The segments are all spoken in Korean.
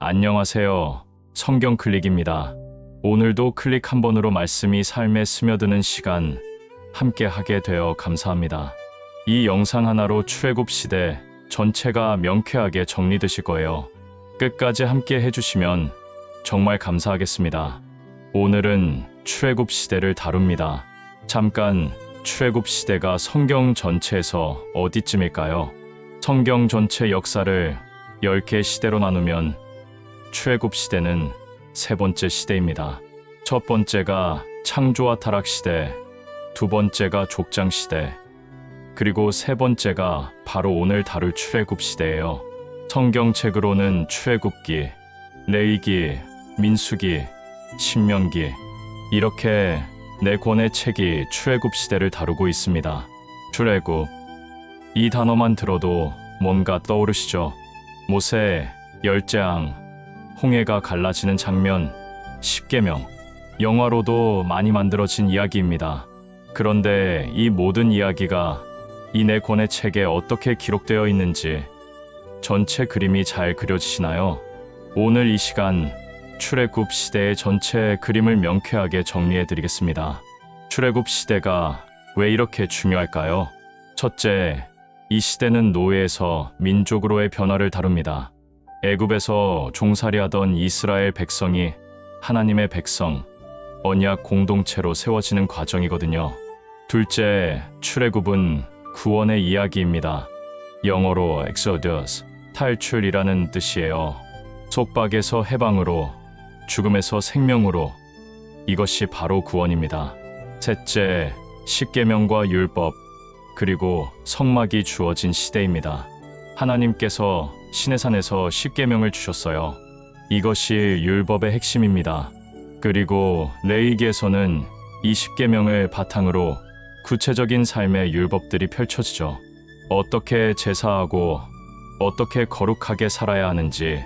안녕하세요. 성경 클릭입니다. 오늘도 클릭 한 번으로 말씀이 삶에 스며드는 시간 함께 하게 되어 감사합니다. 이 영상 하나로 출애굽 시대 전체가 명쾌하게 정리되실 거예요. 끝까지 함께 해주시면 정말 감사하겠습니다. 오늘은 출애굽 시대를 다룹니다. 잠깐 출애굽 시대가 성경 전체에서 어디쯤일까요? 성경 전체 역사를 10개 시대로 나누면 출애굽 시대는 세 번째 시대입니다. 첫 번째가 창조와 타락 시대, 두 번째가 족장 시대, 그리고 세 번째가 바로 오늘 다룰 출애굽 시대예요. 성경책으로는 출애굽기, 레위기, 민수기, 신명기 이렇게 네 권의 책이 출애굽 시대를 다루고 있습니다. 출애굽, 이 단어만 들어도 뭔가 떠오르시죠? 모세, 열재앙, 홍해가 갈라지는 장면, 십계명, 영화로도 많이 만들어진 이야기입니다. 그런데 이 모든 이야기가 이 네 권의 책에 어떻게 기록되어 있는지 전체 그림이 잘 그려지시나요? 오늘 이 시간 출애굽 시대의 전체 그림을 명쾌하게 정리해 드리겠습니다. 출애굽 시대가 왜 이렇게 중요할까요? 첫째, 이 시대는 노예에서 민족으로의 변화를 다룹니다. 애굽에서 종살이하던 이스라엘 백성이 하나님의 백성, 언약 공동체로 세워지는 과정이거든요. 둘째, 출애굽은 구원의 이야기입니다. 영어로 Exodus, 탈출이라는 뜻이에요. 속박에서 해방으로, 죽음에서 생명으로, 이것이 바로 구원입니다. 셋째, 십계명과 율법, 그리고 성막이 주어진 시대입니다. 하나님께서 시내산에서 십계명을 주셨어요. 이것이 율법의 핵심입니다. 그리고 레위기에서는 이 십계명을 바탕으로 구체적인 삶의 율법들이 펼쳐지죠. 어떻게 제사하고 어떻게 거룩하게 살아야 하는지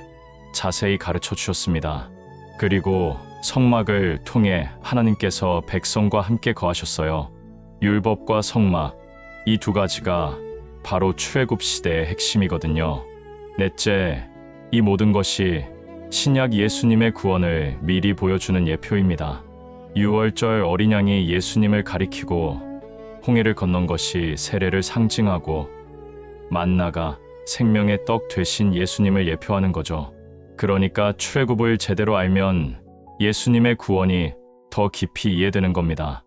자세히 가르쳐 주셨습니다. 그리고 성막을 통해 하나님께서 백성과 함께 거하셨어요. 율법과 성막, 이 두 가지가 바로 출애굽 시대의 핵심이거든요. 넷째, 이 모든 것이 신약 예수님의 구원을 미리 보여주는 예표입니다. 유월절 어린 양이 예수님을 가리키고 홍해를 건넌 것이 세례를 상징하고 만나가 생명의 떡 되신 예수님을 예표하는 거죠. 그러니까 출애굽을 제대로 알면 예수님의 구원이 더 깊이 이해되는 겁니다.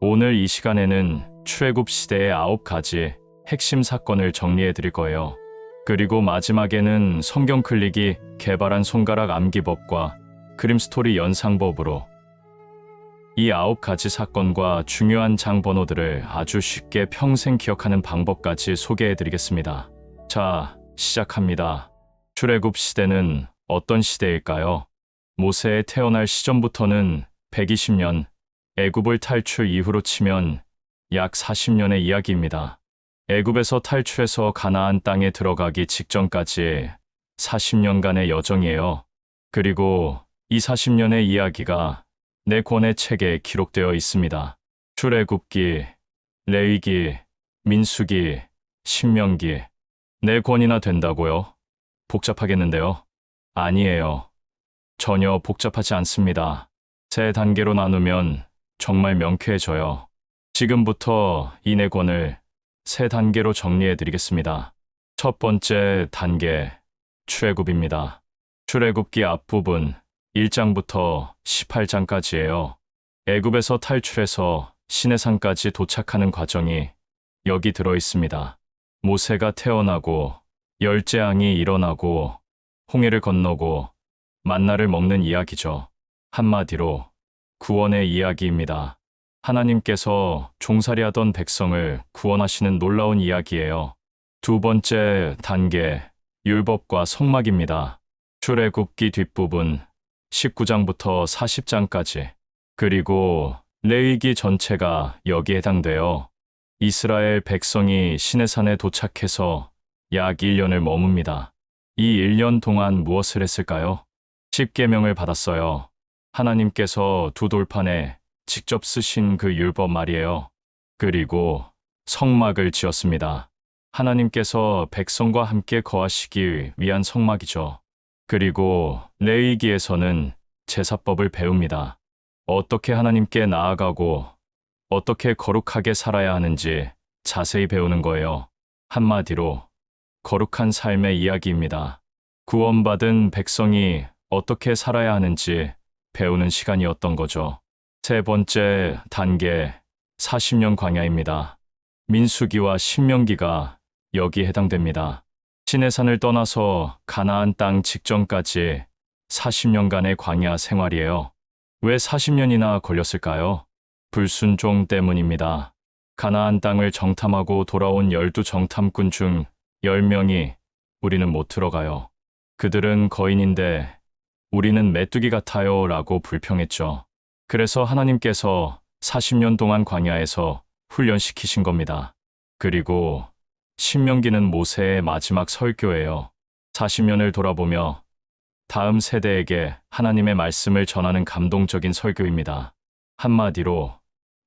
오늘 이 시간에는 출애굽 시대의 9가지 핵심 사건을 정리해 드릴 거예요. 그리고 마지막에는 성경 클릭이 개발한 손가락 암기법과 그림 스토리 연상법으로 이 9가지 사건과 중요한 장 번호들을 아주 쉽게 평생 기억하는 방법까지 소개해 드리겠습니다. 자, 시작합니다. 출애굽 시대는 어떤 시대일까요? 모세의 태어날 시점부터는 120년, 애굽을 탈출 이후로 치면 약 40년의 이야기입니다. 애굽에서 탈출해서 가나안 땅에 들어가기 직전까지 40년간의 여정이에요. 그리고 이 40년의 이야기가 네 권의 책에 기록되어 있습니다. 출애굽기, 레위기, 민수기, 신명기, 네 권이나 된다고요? 복잡하겠는데요? 아니에요. 전혀 복잡하지 않습니다. 세 단계로 나누면 정말 명쾌해져요. 지금부터 이 네 권을 세 단계로 정리해 드리겠습니다. 첫 번째 단계, 출애굽입니다. 출애굽기 앞부분 1장부터 18장까지예요. 애굽에서 탈출해서 시내산까지 도착하는 과정이 여기 들어 있습니다. 모세가 태어나고 열재앙이 일어나고 홍해를 건너고 만나를 먹는 이야기죠. 한마디로 구원의 이야기입니다. 하나님께서 종살이하던 백성을 구원하시는 놀라운 이야기예요. 두 번째 단계, 율법과 성막입니다. 출애굽기 뒷부분 19장부터 40장까지, 그리고 레위기 전체가 여기에 해당돼요. 이스라엘 백성이 시내산에 도착해서 약 1년을 머뭅니다. 이 1년 동안 무엇을 했을까요? 십계명을 받았어요. 하나님께서 두 돌판에 직접 쓰신 그 율법 말이에요. 그리고 성막을 지었습니다. 하나님께서 백성과 함께 거하시기 위한 성막이죠. 그리고 레위기에서는 제사법을 배웁니다. 어떻게 하나님께 나아가고 어떻게 거룩하게 살아야 하는지 자세히 배우는 거예요. 한마디로 거룩한 삶의 이야기입니다. 구원받은 백성이 어떻게 살아야 하는지 배우는 시간이었던 거죠. 세 번째 단계, 40년 광야입니다. 민수기와 신명기가 여기 해당됩니다. 시내산을 떠나서 가나안 땅 직전까지 40년간의 광야 생활이에요. 왜 40년이나 걸렸을까요? 불순종 때문입니다. 가나안 땅을 정탐하고 돌아온 12정탐꾼 중 10명이 우리는 못 들어가요. 그들은 거인인데 우리는 메뚜기 같아요 라고 불평했죠. 그래서 하나님께서 40년 동안 광야에서 훈련시키신 겁니다. 그리고 신명기는 모세의 마지막 설교예요. 40년을 돌아보며 다음 세대에게 하나님의 말씀을 전하는 감동적인 설교입니다. 한마디로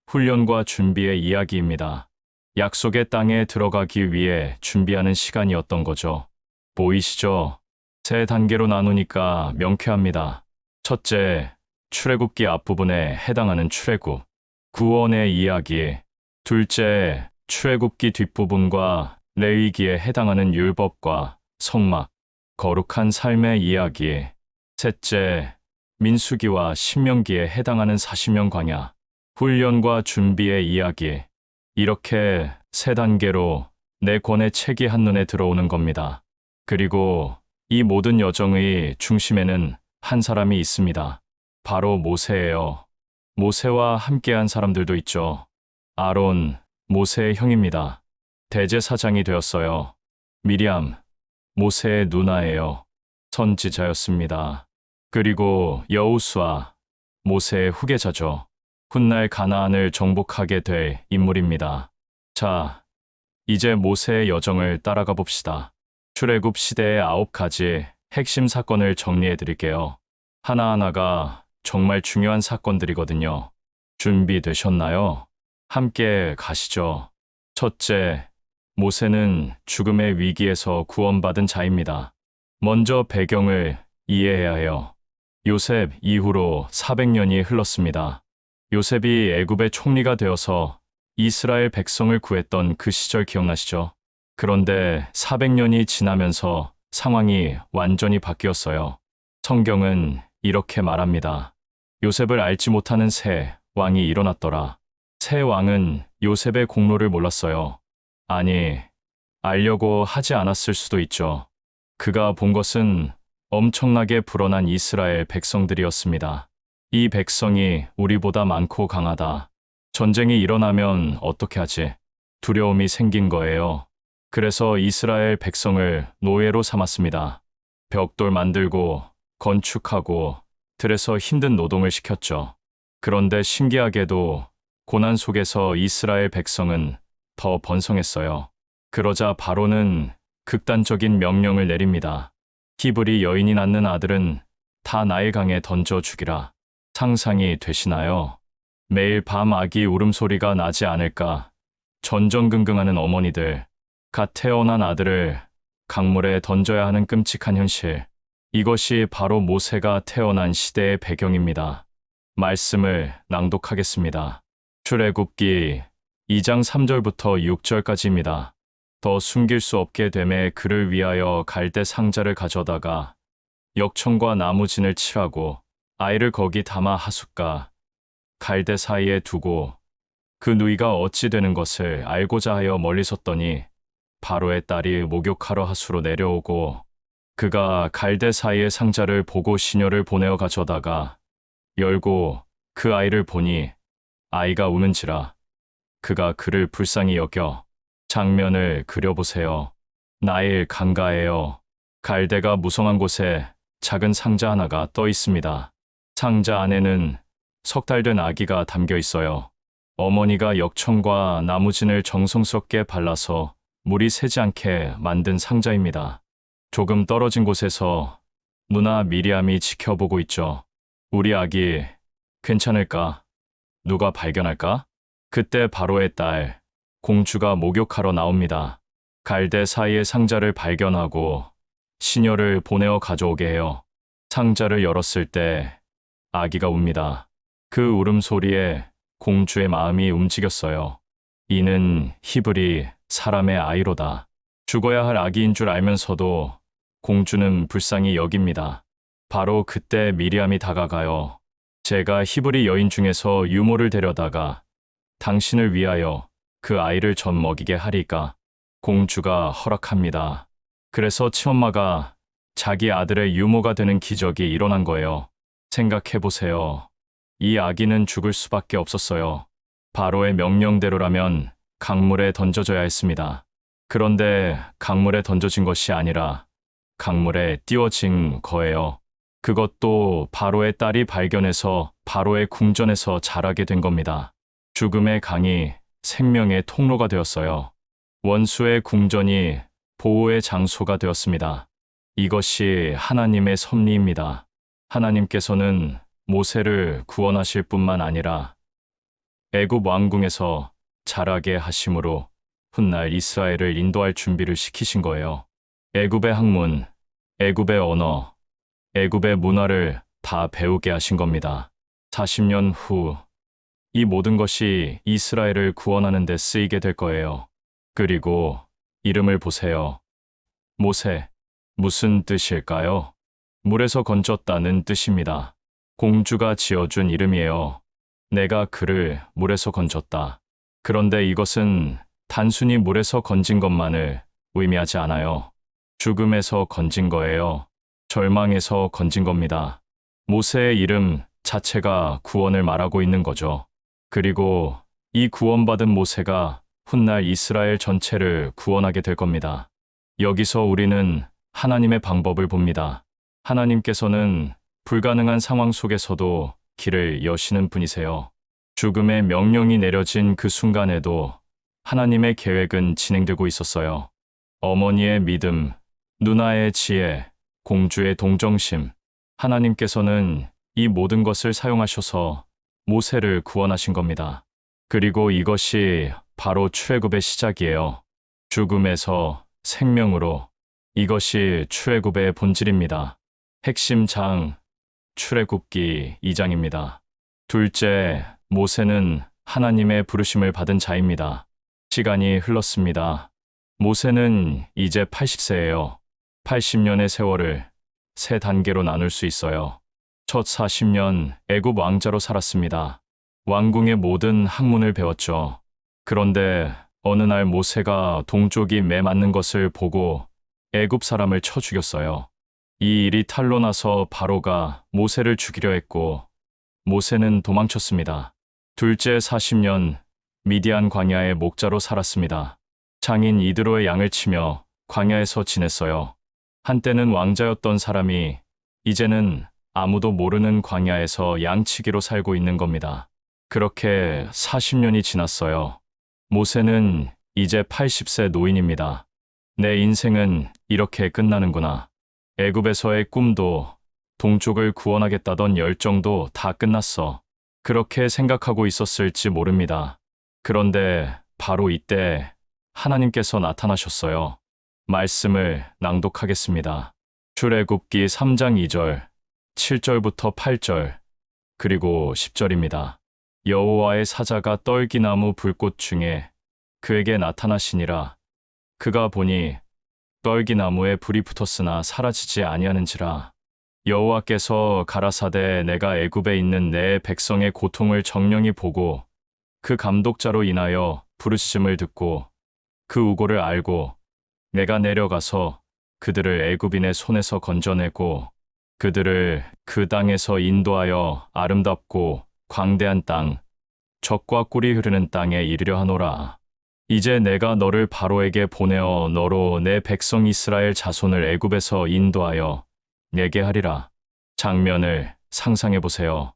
훈련과 준비의 이야기입니다. 약속의 땅에 들어가기 위해 준비하는 시간이었던 거죠. 보이시죠? 세 단계로 나누니까 명쾌합니다. 첫째, 출애굽기 앞부분에 해당하는 출애굽, 구원의 이야기. 둘째, 출애굽기 뒷부분과 레위기에 해당하는 율법과 성막, 거룩한 삶의 이야기. 셋째, 민수기와 신명기에 해당하는 40년 광야, 훈련과 준비의 이야기. 이렇게 세 단계로 네 권의 책이 한눈에 들어오는 겁니다. 그리고 이 모든 여정의 중심에는 한 사람이 있습니다. 바로 모세예요. 모세와 함께한 사람들도 있죠. 아론, 모세의 형입니다. 대제사장이 되었어요. 미리암, 모세의 누나예요. 선지자였습니다. 그리고 여호수아, 모세의 후계자죠. 훗날 가나안을 정복하게 될 인물입니다. 자, 이제 모세의 여정을 따라가 봅시다. 출애굽 시대의 9가지 핵심 사건을 정리해 드릴게요. 하나하나가 정말 중요한 사건들이거든요. 준비되셨나요? 함께 가시죠. 첫째, 모세는 죽음의 위기에서 구원받은 자입니다. 먼저 배경을 이해해야 해요. 요셉 이후로 400년이 흘렀습니다. 요셉이 애굽의 총리가 되어서 이스라엘 백성을 구했던 그 시절 기억나시죠? 그런데 400년이 지나면서 상황이 완전히 바뀌었어요. 성경은 이렇게 말합니다. 요셉을 알지 못하는 새 왕이 일어났더라. 새 왕은 요셉의 공로를 몰랐어요. 아니, 알려고 하지 않았을 수도 있죠. 그가 본 것은 엄청나게 불어난 이스라엘 백성들이었습니다. 이 백성이 우리보다 많고 강하다. 전쟁이 일어나면 어떻게 하지? 두려움이 생긴 거예요. 그래서 이스라엘 백성을 노예로 삼았습니다. 벽돌 만들고 건축하고 들에서 힘든 노동을 시켰죠. 그런데 신기하게도 고난 속에서 이스라엘 백성은 더 번성했어요. 그러자 바로는 극단적인 명령을 내립니다. 히브리 여인이 낳는 아들은 다 나일강에 던져 죽이라. 상상이 되시나요? 매일 밤 아기 울음소리가 나지 않을까? 전전긍긍하는 어머니들, 갓 태어난 아들을 강물에 던져야 하는 끔찍한 현실. 이것이 바로 모세가 태어난 시대의 배경입니다. 말씀을 낭독하겠습니다. 출애굽기 2장 3절부터 6절까지입니다. 더 숨길 수 없게 됨에 그를 위하여 갈대 상자를 가져다가 역청과 나무진을 칠하고 아이를 거기 담아 하숫과 갈대 사이에 두고 그 누이가 어찌 되는 것을 알고자 하여 멀리 섰더니 바로의 딸이 목욕하러 하수로 내려오고 그가 갈대 사이의 상자를 보고 시녀를 보내어 가져다가 열고 그 아이를 보니 아이가 우는지라. 그가 그를 불쌍히 여겨 장면을 그려보세요. 나일 강가에요. 갈대가 무성한 곳에 작은 상자 하나가 떠 있습니다. 상자 안에는 석 달 된 아기가 담겨 있어요. 어머니가 역청과 나무진을 정성스럽게 발라서 물이 새지 않게 만든 상자입니다. 조금 떨어진 곳에서 누나 미리암이 지켜보고 있죠. 우리 아기 괜찮을까? 누가 발견할까? 그때 바로의 딸 공주가 목욕하러 나옵니다. 갈대 사이의 상자를 발견하고 시녀를 보내어 가져오게 해요. 상자를 열었을 때 아기가 웁니다. 그 울음소리에 공주의 마음이 움직였어요. 이는 히브리 사람의 아이로다. 죽어야 할 아기인 줄 알면서도 공주는 불쌍히 여깁니다. 바로 그때 미리암이 다가가요. 제가 히브리 여인 중에서 유모를 데려다가 당신을 위하여 그 아이를 전 먹이게 하리까. 공주가 허락합니다. 그래서 친엄마가 자기 아들의 유모가 되는 기적이 일어난 거예요. 생각해보세요. 이 아기는 죽을 수밖에 없었어요. 바로의 명령대로라면 강물에 던져져야 했습니다. 그런데 강물에 던져진 것이 아니라 강물에 띄워진 거예요. 그것도 바로의 딸이 발견해서 바로의 궁전에서 자라게 된 겁니다. 죽음의 강이 생명의 통로가 되었어요. 원수의 궁전이 보호의 장소가 되었습니다. 이것이 하나님의 섭리입니다. 하나님께서는 모세를 구원하실 뿐만 아니라 애굽 왕궁에서 자라게 하심으로 훗날 이스라엘을 인도할 준비를 시키신 거예요. 애굽의 학문, 애굽의 언어, 애굽의 문화를 다 배우게 하신 겁니다. 40년 후 이 모든 것이 이스라엘을 구원하는 데 쓰이게 될 거예요. 그리고 이름을 보세요. 모세. 무슨 뜻일까요? 물에서 건졌다는 뜻입니다. 공주가 지어준 이름이에요. 내가 그를 물에서 건졌다. 그런데 이것은 단순히 물에서 건진 것만을 의미하지 않아요. 죽음에서 건진 거예요. 절망에서 건진 겁니다. 모세의 이름 자체가 구원을 말하고 있는 거죠. 그리고 이 구원받은 모세가 훗날 이스라엘 전체를 구원하게 될 겁니다. 여기서 우리는 하나님의 방법을 봅니다. 하나님께서는 불가능한 상황 속에서도 길을 여시는 분이세요. 죽음의 명령이 내려진 그 순간에도 하나님의 계획은 진행되고 있었어요. 어머니의 믿음, 누나의 지혜, 공주의 동정심, 하나님께서는 이 모든 것을 사용하셔서 모세를 구원하신 겁니다. 그리고 이것이 바로 출애굽의 시작이에요. 죽음에서 생명으로. 이것이 출애굽의 본질입니다. 핵심 장, 출애굽기 2장입니다. 둘째, 모세는 하나님의 부르심을 받은 자입니다. 시간이 흘렀습니다. 모세는 이제 80세예요. 80년의 세월을 세 단계로 나눌 수 있어요. 첫 40년 애굽 왕자로 살았습니다. 왕궁의 모든 학문을 배웠죠. 그런데 어느 날 모세가 동족이 매 맞는 것을 보고 애굽 사람을 쳐 죽였어요. 이 일이 탄로 나서 바로가 모세를 죽이려 했고 모세는 도망쳤습니다. 둘째 40년 미디안 광야의 목자로 살았습니다. 장인 이드로의 양을 치며 광야에서 지냈어요. 한때는 왕자였던 사람이 이제는 아무도 모르는 광야에서 양치기로 살고 있는 겁니다. 그렇게 40년이 지났어요. 모세는 이제 80세 노인입니다. 내 인생은 이렇게 끝나는구나. 애굽에서의 꿈도 동족을 구원하겠다던 열정도 다 끝났어. 그렇게 생각하고 있었을지 모릅니다. 그런데 바로 이때 하나님께서 나타나셨어요. 말씀을 낭독하겠습니다. 출애굽기 3장 2절, 7절부터 8절, 그리고 10절입니다. 여호와의 사자가 떨기나무 불꽃 중에 그에게 나타나시니라. 그가 보니 떨기나무에 불이 붙었으나 사라지지 아니하는지라. 여호와께서 가라사대 내가 애굽에 있는 내 백성의 고통을 정령히 보고 그 감독자로 인하여 부르짖음을 듣고 그 우고를 알고 내가 내려가서 그들을 애굽인의 손에서 건져내고 그들을 그 땅에서 인도하여 아름답고 광대한 땅, 젖과 꿀이 흐르는 땅에 이르려 하노라. 이제 내가 너를 바로에게 보내어 너로 내 백성 이스라엘 자손을 애굽에서 인도하여 내게 하리라. 장면을 상상해 보세요.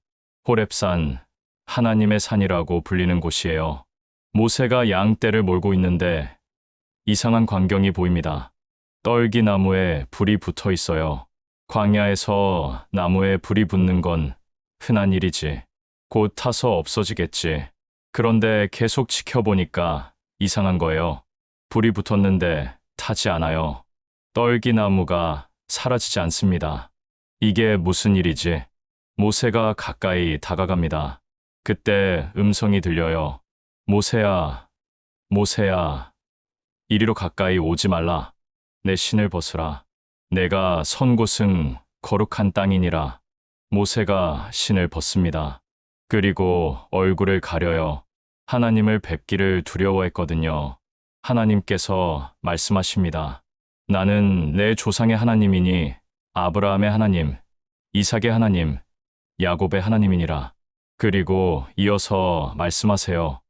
호렙산, 하나님의 산이라고 불리는 곳이에요. 모세가 양떼를 몰고 있는데 이상한 광경이 보입니다. 떨기나무에 불이 붙어 있어요. 광야에서 나무에 불이 붙는 건 흔한 일이지. 곧 타서 없어지겠지. 그런데 계속 지켜보니까 이상한 거예요. 불이 붙었는데 타지 않아요. 떨기나무가 사라지지 않습니다. 이게 무슨 일이지? 모세가 가까이 다가갑니다. 그때 음성이 들려요. 모세야, 모세야, 이리로 가까이 오지 말라. 내 신을 벗으라. 내가 선 곳은 거룩한 땅이니라. 모세가 신을 벗습니다. 그리고 얼굴을 가려요. 하나님을 뵙기를 두려워했거든요. 하나님께서 말씀하십니다. 나는 내 조상의 하나님이니 아브라함의 하나님, 이삭의 하나님, 야곱의 하나님이니라. 그리고 이어서 말씀하세요.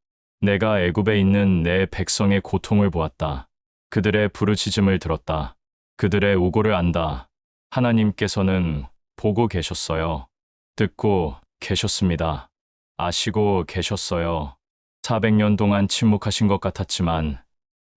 내가 애굽에 있는 내 백성의 고통을 보았다. 그들의 부르짖음을 들었다. 그들의 우고를 안다. 하나님께서는 보고 계셨어요. 듣고 계셨습니다. 아시고 계셨어요. 400년 동안 침묵하신 것 같았지만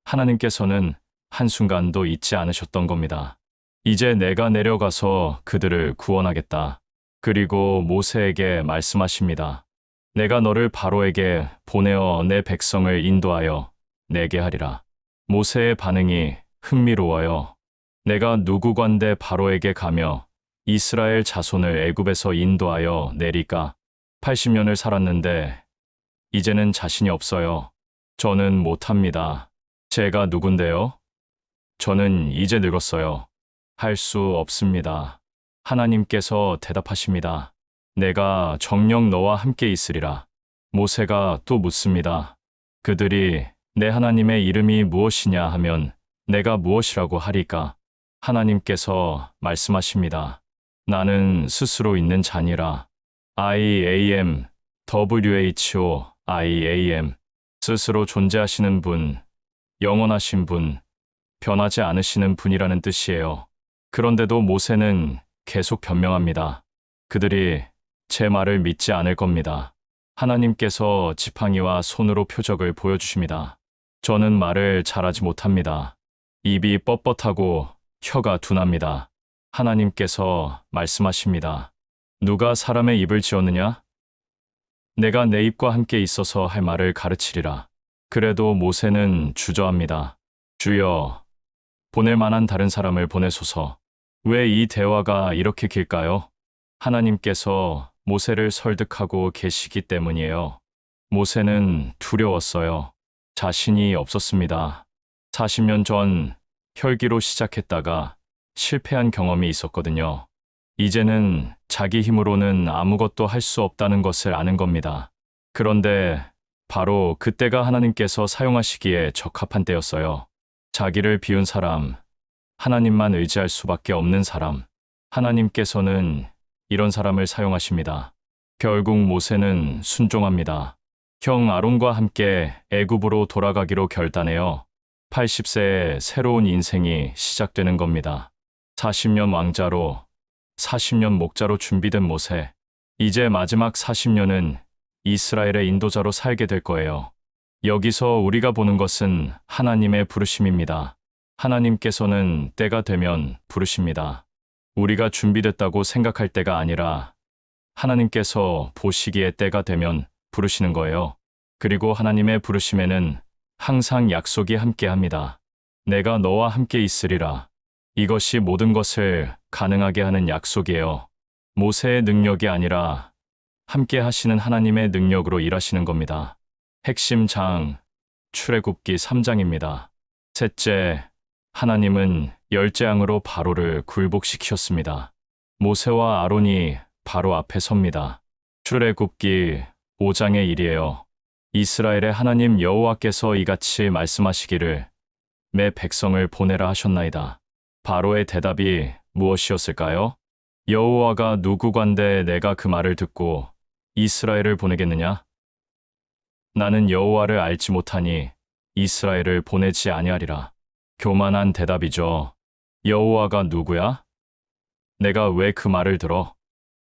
하나님께서는 한순간도 잊지 않으셨던 겁니다. 이제 내가 내려가서 그들을 구원하겠다. 그리고 모세에게 말씀하십니다. 내가 너를 바로에게 보내어 내 백성을 인도하여 내게 하리라. 모세의 반응이 흥미로워요. 내가 누구건대 바로에게 가며 이스라엘 자손을 애굽에서 인도하여 내리까? 80년을 살았는데 이제는 자신이 없어요. 저는 못합니다. 제가 누군데요? 저는 이제 늙었어요. 할 수 없습니다. 하나님께서 대답하십니다. 내가 정녕 너와 함께 있으리라. 모세가 또 묻습니다. 그들이 내 하나님의 이름이 무엇이냐 하면 내가 무엇이라고 하리까? 하나님께서 말씀하십니다. 나는 스스로 있는 자니라. I am, WHO, 스스로 존재하시는 분, 영원하신 분, 변하지 않으시는 분이라는 뜻이에요. 그런데도 모세는 계속 변명합니다. 그들이 제 말을 믿지 않을 겁니다. 하나님께서 지팡이와 손으로 표적을 보여주십니다. 저는 말을 잘하지 못합니다. 입이 뻣뻣하고 혀가 둔합니다. 하나님께서 말씀하십니다. 누가 사람의 입을 지었느냐? 내가 내 입과 함께 있어서 할 말을 가르치리라. 그래도 모세는 주저합니다. 주여, 보낼 만한 다른 사람을 보내소서. 왜 이 대화가 이렇게 길까요? 하나님께서 모세를 설득하고 계시기 때문이에요. 모세는 두려웠어요. 자신이 없었습니다. 40년 전 혈기로 시작했다가 실패한 경험이 있었거든요. 이제는 자기 힘으로는 아무것도 할 수 없다는 것을 아는 겁니다. 그런데 바로 그때가 하나님께서 사용하시기에 적합한 때였어요. 자기를 비운 사람, 하나님만 의지할 수밖에 없는 사람, 하나님께서는 이런 사람을 사용하십니다. 결국 모세는 순종합니다. 형 아론과 함께 애굽으로 돌아가기로 결단해요. 80세에 새로운 인생이 시작되는 겁니다. 40년 왕자로, 40년 목자로 준비된 모세. 이제 마지막 40년은 이스라엘의 인도자로 살게 될 거예요. 여기서 우리가 보는 것은 하나님의 부르심입니다. 하나님께서는 때가 되면 부르십니다. 우리가 준비됐다고 생각할 때가 아니라 하나님께서 보시기에 때가 되면 부르시는 거예요. 그리고 하나님의 부르심에는 항상 약속이 함께합니다. 내가 너와 함께 있으리라. 이것이 모든 것을 가능하게 하는 약속이에요. 모세의 능력이 아니라 함께 하시는 하나님의 능력으로 일하시는 겁니다. 핵심 장, 출애굽기 3장입니다. 셋째, 하나님은 열재앙으로 바로를 굴복시키셨습니다. 모세와 아론이 바로 앞에 섭니다. 출애굽기 5장의 일이에요. 이스라엘의 하나님 여호와께서 이같이 말씀하시기를 내 백성을 보내라 하셨나이다. 바로의 대답이 무엇이었을까요? 여호와가 누구관대 내가 그 말을 듣고 이스라엘을 보내겠느냐? 나는 여호와를 알지 못하니 이스라엘을 보내지 아니하리라. 교만한 대답이죠. 여호와가 누구야? 내가 왜 그 말을 들어?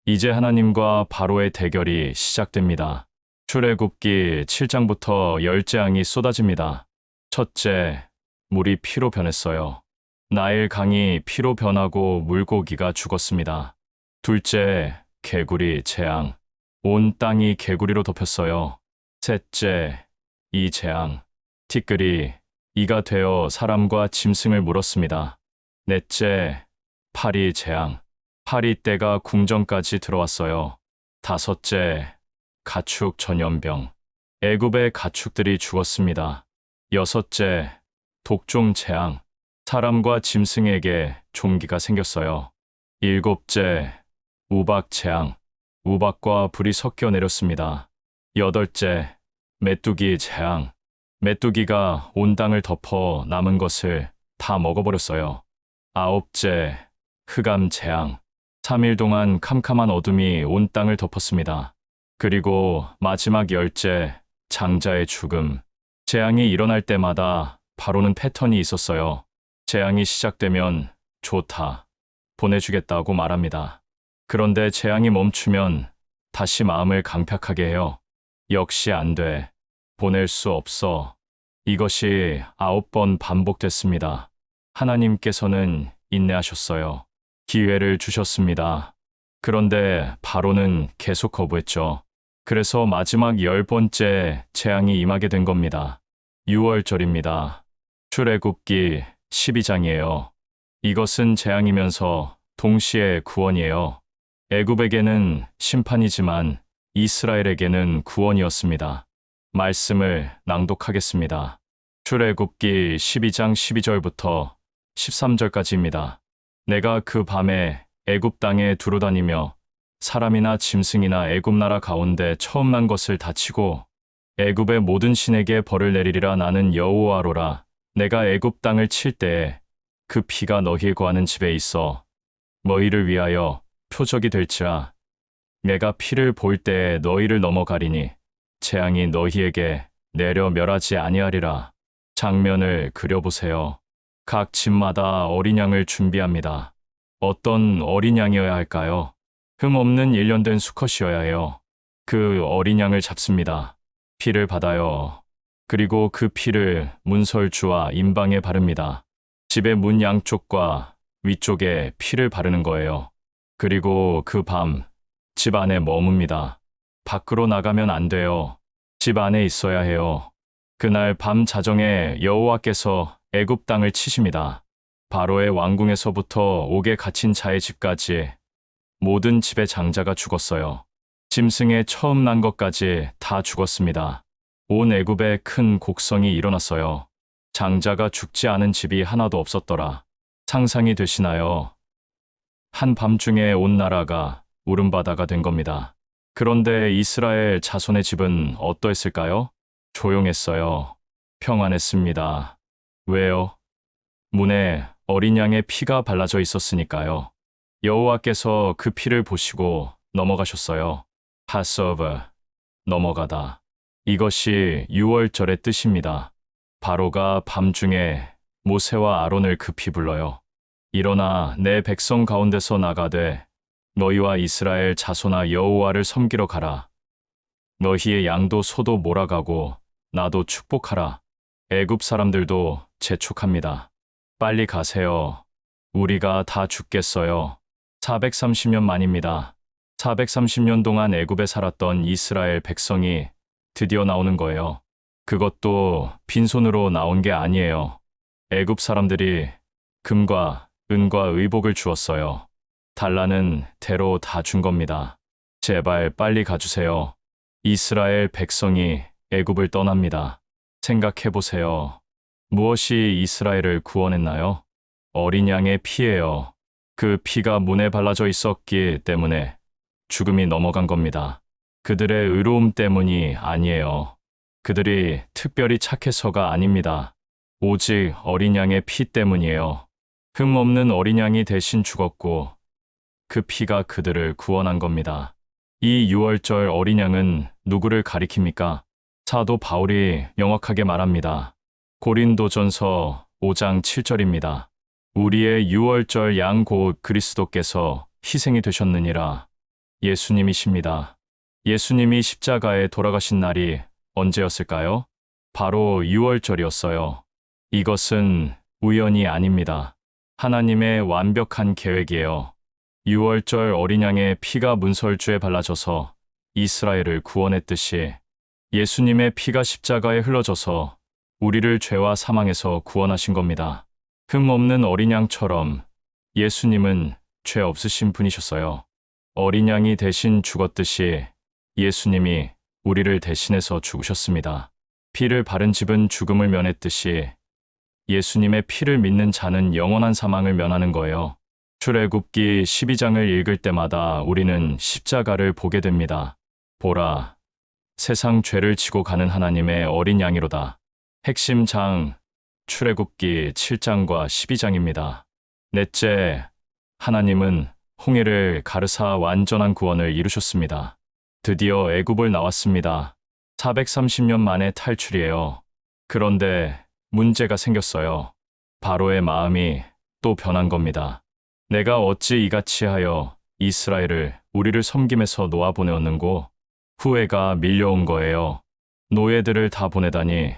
이제 하나님과 바로의 대결이 시작됩니다. 출애굽기 7장부터 열재앙이 쏟아집니다. 첫째, 물이 피로 변했어요. 나일 강이 피로 변하고 물고기가 죽었습니다. 둘째, 개구리 재앙. 온 땅이 개구리로 덮였어요. 셋째, 이 재앙. 티끌이 이가 되어 사람과 짐승을 물었습니다. 넷째, 파리 재앙. 파리 때가 궁전까지 들어왔어요. 다섯째, 가축 전염병. 애굽의 가축들이 죽었습니다. 여섯째, 독종 재앙. 사람과 짐승에게 종기가 생겼어요. 일곱째, 우박 재앙. 우박과 불이 섞여 내렸습니다. 여덟째, 메뚜기 재앙. 메뚜기가 온 땅을 덮어 남은 것을 다 먹어버렸어요. 아홉째, 흑암 재앙. 3일 동안 캄캄한 어둠이 온 땅을 덮었습니다. 그리고 마지막 열째, 장자의 죽음. 재앙이 일어날 때마다 바로는 패턴이 있었어요. 재앙이 시작되면 좋다, 보내주겠다고 말합니다. 그런데 재앙이 멈추면 다시 마음을 강팍하게 해요. 역시 안 돼. 보낼 수 없어. 이것이 9번 반복됐습니다. 하나님께서는 인내하셨어요. 기회를 주셨습니다. 그런데 바로는 계속 거부했죠. 그래서 마지막 10번째 재앙이 임하게 된 겁니다. 6월절입니다. 출애굽기 12장이에요. 이것은 재앙이면서 동시에 구원이에요. 애굽에게는 심판이지만 이스라엘에게는 구원이었습니다. 말씀을 낭독하겠습니다. 출애굽기 12장 12절부터 13절까지입니다. 내가 그 밤에 애굽 땅에 두루다니며 사람이나 짐승이나 애굽 나라 가운데 처음 난 것을 다치고 애굽의 모든 신에게 벌을 내리리라. 나는 여호와로라. 내가 애굽 땅을 칠 때에 그 피가 너희의 거하는 집에 있어 너희를 위하여 표적이 될지라. 내가 피를 볼 때에 너희를 넘어가리니 재앙이 너희에게 내려 멸하지 아니하리라. 장면을 그려보세요. 각 집마다 어린 양을 준비합니다. 어떤 어린 양이어야 할까요? 흠없는 일련된 수컷이어야 해요. 그 어린 양을 잡습니다. 피를 받아요. 그리고 그 피를 문설주와 임방에 바릅니다. 집의 문 양쪽과 위쪽에 피를 바르는 거예요. 그리고 그 밤 집 안에 머뭅니다. 밖으로 나가면 안 돼요. 집 안에 있어야 해요. 그날 밤 자정에 여호와께서 애굽 땅을 치십니다. 바로의 왕궁에서부터 옥에 갇힌 자의 집까지 모든 집의 장자가 죽었어요. 짐승의 처음 난 것까지 다 죽었습니다. 온 애굽에 큰 곡성이 일어났어요. 장자가 죽지 않은 집이 하나도 없었더라. 상상이 되시나요? 한밤중에 온 나라가 울음바다가 된 겁니다. 그런데 이스라엘 자손의 집은 어떠했을까요? 조용했어요. 평안했습니다. 왜요? 문에 어린 양의 피가 발라져 있었으니까요. 여호와께서 그 피를 보시고 넘어가셨어요. 파스오브, 넘어가다. 이것이 6월절의 뜻입니다. 바로가 밤중에 모세와 아론을 급히 불러요. 일어나 내 백성 가운데서 나가되 너희와 이스라엘 자손아 여호와를 섬기러 가라. 너희의 양도 소도 몰아가고 나도 축복하라. 애굽 사람들도 재촉합니다. 빨리 가세요. 우리가 다 죽겠어요. 430년 만입니다. 430년 동안 애굽에 살았던 이스라엘 백성이 드디어 나오는 거예요. 그것도 빈손으로 나온 게 아니에요. 애굽 사람들이 금과 은과 의복을 주었어요. 달라는 대로 다 준 겁니다. 제발 빨리 가주세요. 이스라엘 백성이 애굽을 떠납니다. 생각해보세요. 무엇이 이스라엘을 구원했나요? 어린 양의 피예요. 그 피가 문에 발라져 있었기 때문에 죽음이 넘어간 겁니다. 그들의 의로움 때문이 아니에요. 그들이 특별히 착해서가 아닙니다. 오직 어린 양의 피 때문이에요. 흠없는 어린 양이 대신 죽었고 그 피가 그들을 구원한 겁니다. 이 6월절 어린 양은 누구를 가리킵니까? 사도 바울이 명확하게 말합니다. 고린도전서 5장 7절입니다. 우리의 6월절 양 곧 그리스도께서 희생이 되셨느니라. 예수님이십니다. 예수님이 십자가에 돌아가신 날이 언제였을까요? 바로 6월절이었어요. 이것은 우연이 아닙니다. 하나님의 완벽한 계획이에요. 6월절 어린 양의 피가 문설주에 발라져서 이스라엘을 구원했듯이 예수님의 피가 십자가에 흘러져서 우리를 죄와 사망에서 구원하신 겁니다. 흠없는 어린 양처럼 예수님은 죄 없으신 분이셨어요. 어린 양이 대신 죽었듯이 예수님이 우리를 대신해서 죽으셨습니다. 피를 바른 집은 죽음을 면했듯이 예수님의 피를 믿는 자는 영원한 사망을 면하는 거예요. 출애굽기 12장을 읽을 때마다 우리는 십자가를 보게 됩니다. 보라, 세상 죄를 지고 가는 하나님의 어린 양이로다. 핵심 장, 출애굽기 7장과 12장입니다. 넷째, 하나님은 홍해를 가르사 완전한 구원을 이루셨습니다. 드디어 애굽을 나왔습니다. 430년 만에 탈출이에요. 그런데 문제가 생겼어요. 바로의 마음이 또 변한 겁니다. 내가 어찌 이같이 하여 이스라엘을 우리를 섬김에서 놓아보내었는고? 후회가 밀려온 거예요. 노예들을 다 보내다니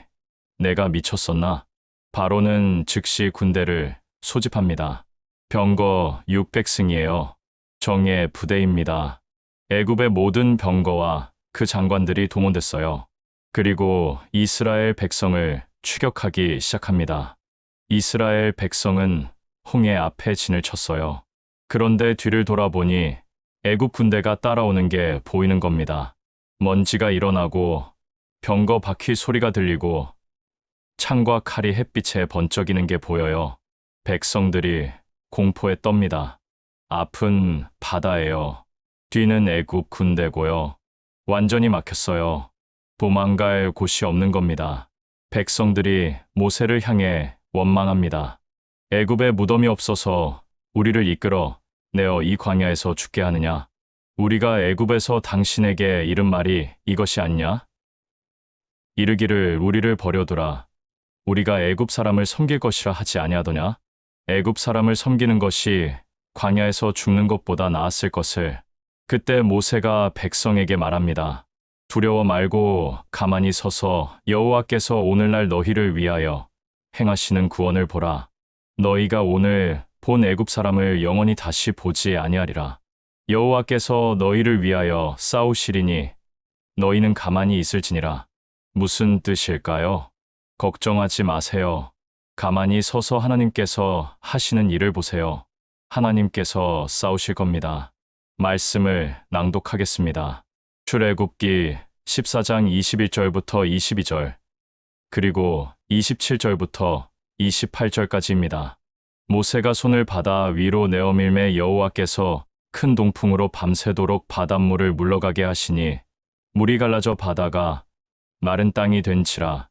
내가 미쳤었나? 바로는 즉시 군대를 소집합니다. 병거 600승이에요. 정예 부대입니다. 애굽의 모든 병거와 그 장관들이 동원됐어요. 그리고 이스라엘 백성을 추격하기 시작합니다. 이스라엘 백성은 홍해 앞에 진을 쳤어요. 그런데 뒤를 돌아보니 애굽 군대가 따라오는 게 보이는 겁니다. 먼지가 일어나고 병거 바퀴 소리가 들리고 창과 칼이 햇빛에 번쩍이는 게 보여요. 백성들이 공포에 떱니다. 앞은 바다예요. 뒤는 애굽 군대고요. 완전히 막혔어요. 도망갈 곳이 없는 겁니다. 백성들이 모세를 향해 원망합니다. 애굽에 무덤이 없어서 우리를 이끌어 내어 이 광야에서 죽게 하느냐? 우리가 애굽에서 당신에게 이른 말이 이것이 아니냐? 이르기를 우리를 버려두라. 우리가 애굽 사람을 섬길 것이라 하지 아니하더냐? 애굽 사람을 섬기는 것이 광야에서 죽는 것보다 나았을 것을. 그때 모세가 백성에게 말합니다. 두려워 말고 가만히 서서 여호와께서 오늘날 너희를 위하여 행하시는 구원을 보라. 너희가 오늘 본 애굽 사람을 영원히 다시 보지 아니하리라. 여호와께서 너희를 위하여 싸우시리니 너희는 가만히 있을지니라. 무슨 뜻일까요? 걱정하지 마세요. 가만히 서서 하나님께서 하시는 일을 보세요. 하나님께서 싸우실 겁니다. 말씀을 낭독하겠습니다. 출애굽기 14장 21절부터 22절, 그리고 27절부터 28절까지입니다. 모세가 손을 바다 위로 내어밀매 여호와께서 큰 동풍으로 밤새도록 바닷물을 물러가게 하시니 물이 갈라져 바다가 마른 땅이 된지라.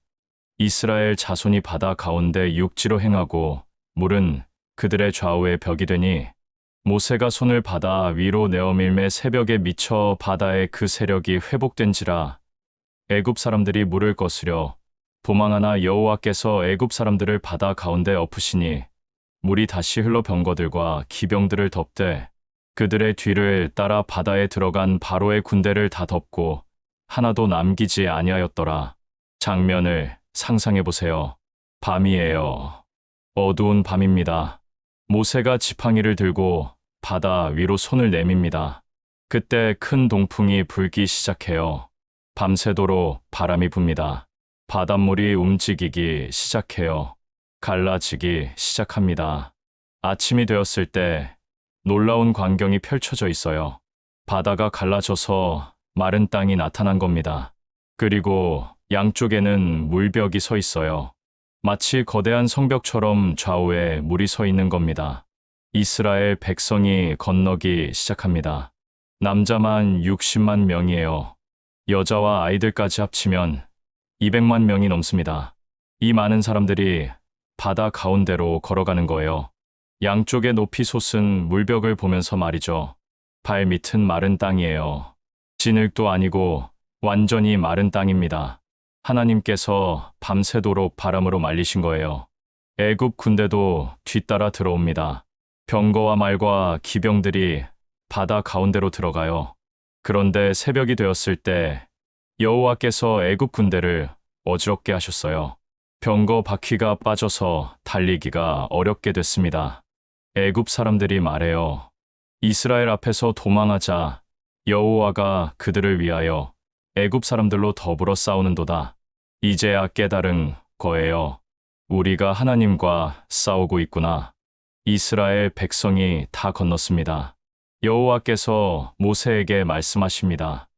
이스라엘 자손이 바다 가운데 육지로 행하고 물은 그들의 좌우에 벽이 되니 모세가 손을 바다 위로 내어밀매 새벽에 미쳐 바다의 그 세력이 회복된지라. 애굽 사람들이 물을 거스려 도망하나 여호와께서 애굽 사람들을 바다 가운데 엎으시니 물이 다시 흘러 병거들과 기병들을 덮되 그들의 뒤를 따라 바다에 들어간 바로의 군대를 다 덮고 하나도 남기지 아니하였더라. 장면을 상상해 보세요. 밤이에요. 어두운 밤입니다. 모세가 지팡이를 들고 바다 위로 손을 내밉니다. 그때 큰 동풍이 불기 시작해요. 밤새도록 바람이 붑니다. 바닷물이 움직이기 시작해요. 갈라지기 시작합니다. 아침이 되었을 때 놀라운 광경이 펼쳐져 있어요. 바다가 갈라져서 마른 땅이 나타난 겁니다. 그리고 양쪽에는 물벽이 서 있어요. 마치 거대한 성벽처럼 좌우에 물이 서 있는 겁니다. 이스라엘 백성이 건너기 시작합니다. 남자만 60만 명이에요. 여자와 아이들까지 합치면 200만 명이 넘습니다. 이 많은 사람들이 바다 가운데로 걸어가는 거예요. 양쪽에 높이 솟은 물벽을 보면서 말이죠. 발 밑은 마른 땅이에요. 진흙도 아니고 완전히 마른 땅입니다. 하나님께서 밤새도록 바람으로 말리신 거예요. 애굽 군대도 뒤따라 들어옵니다. 병거와 말과 기병들이 바다 가운데로 들어가요. 그런데 새벽이 되었을 때 여호와께서 애굽 군대를 어지럽게 하셨어요. 병거 바퀴가 빠져서 달리기가 어렵게 됐습니다. 애굽 사람들이 말해요. 이스라엘 앞에서 도망하자. 여호와가 그들을 위하여 애굽 사람들로 더불어 싸우는도다. 이제야 깨달은 거예요. 우리가 하나님과 싸우고 있구나. 이스라엘 백성이 다 건넜습니다. 여호와께서 모세에게 말씀하십니다.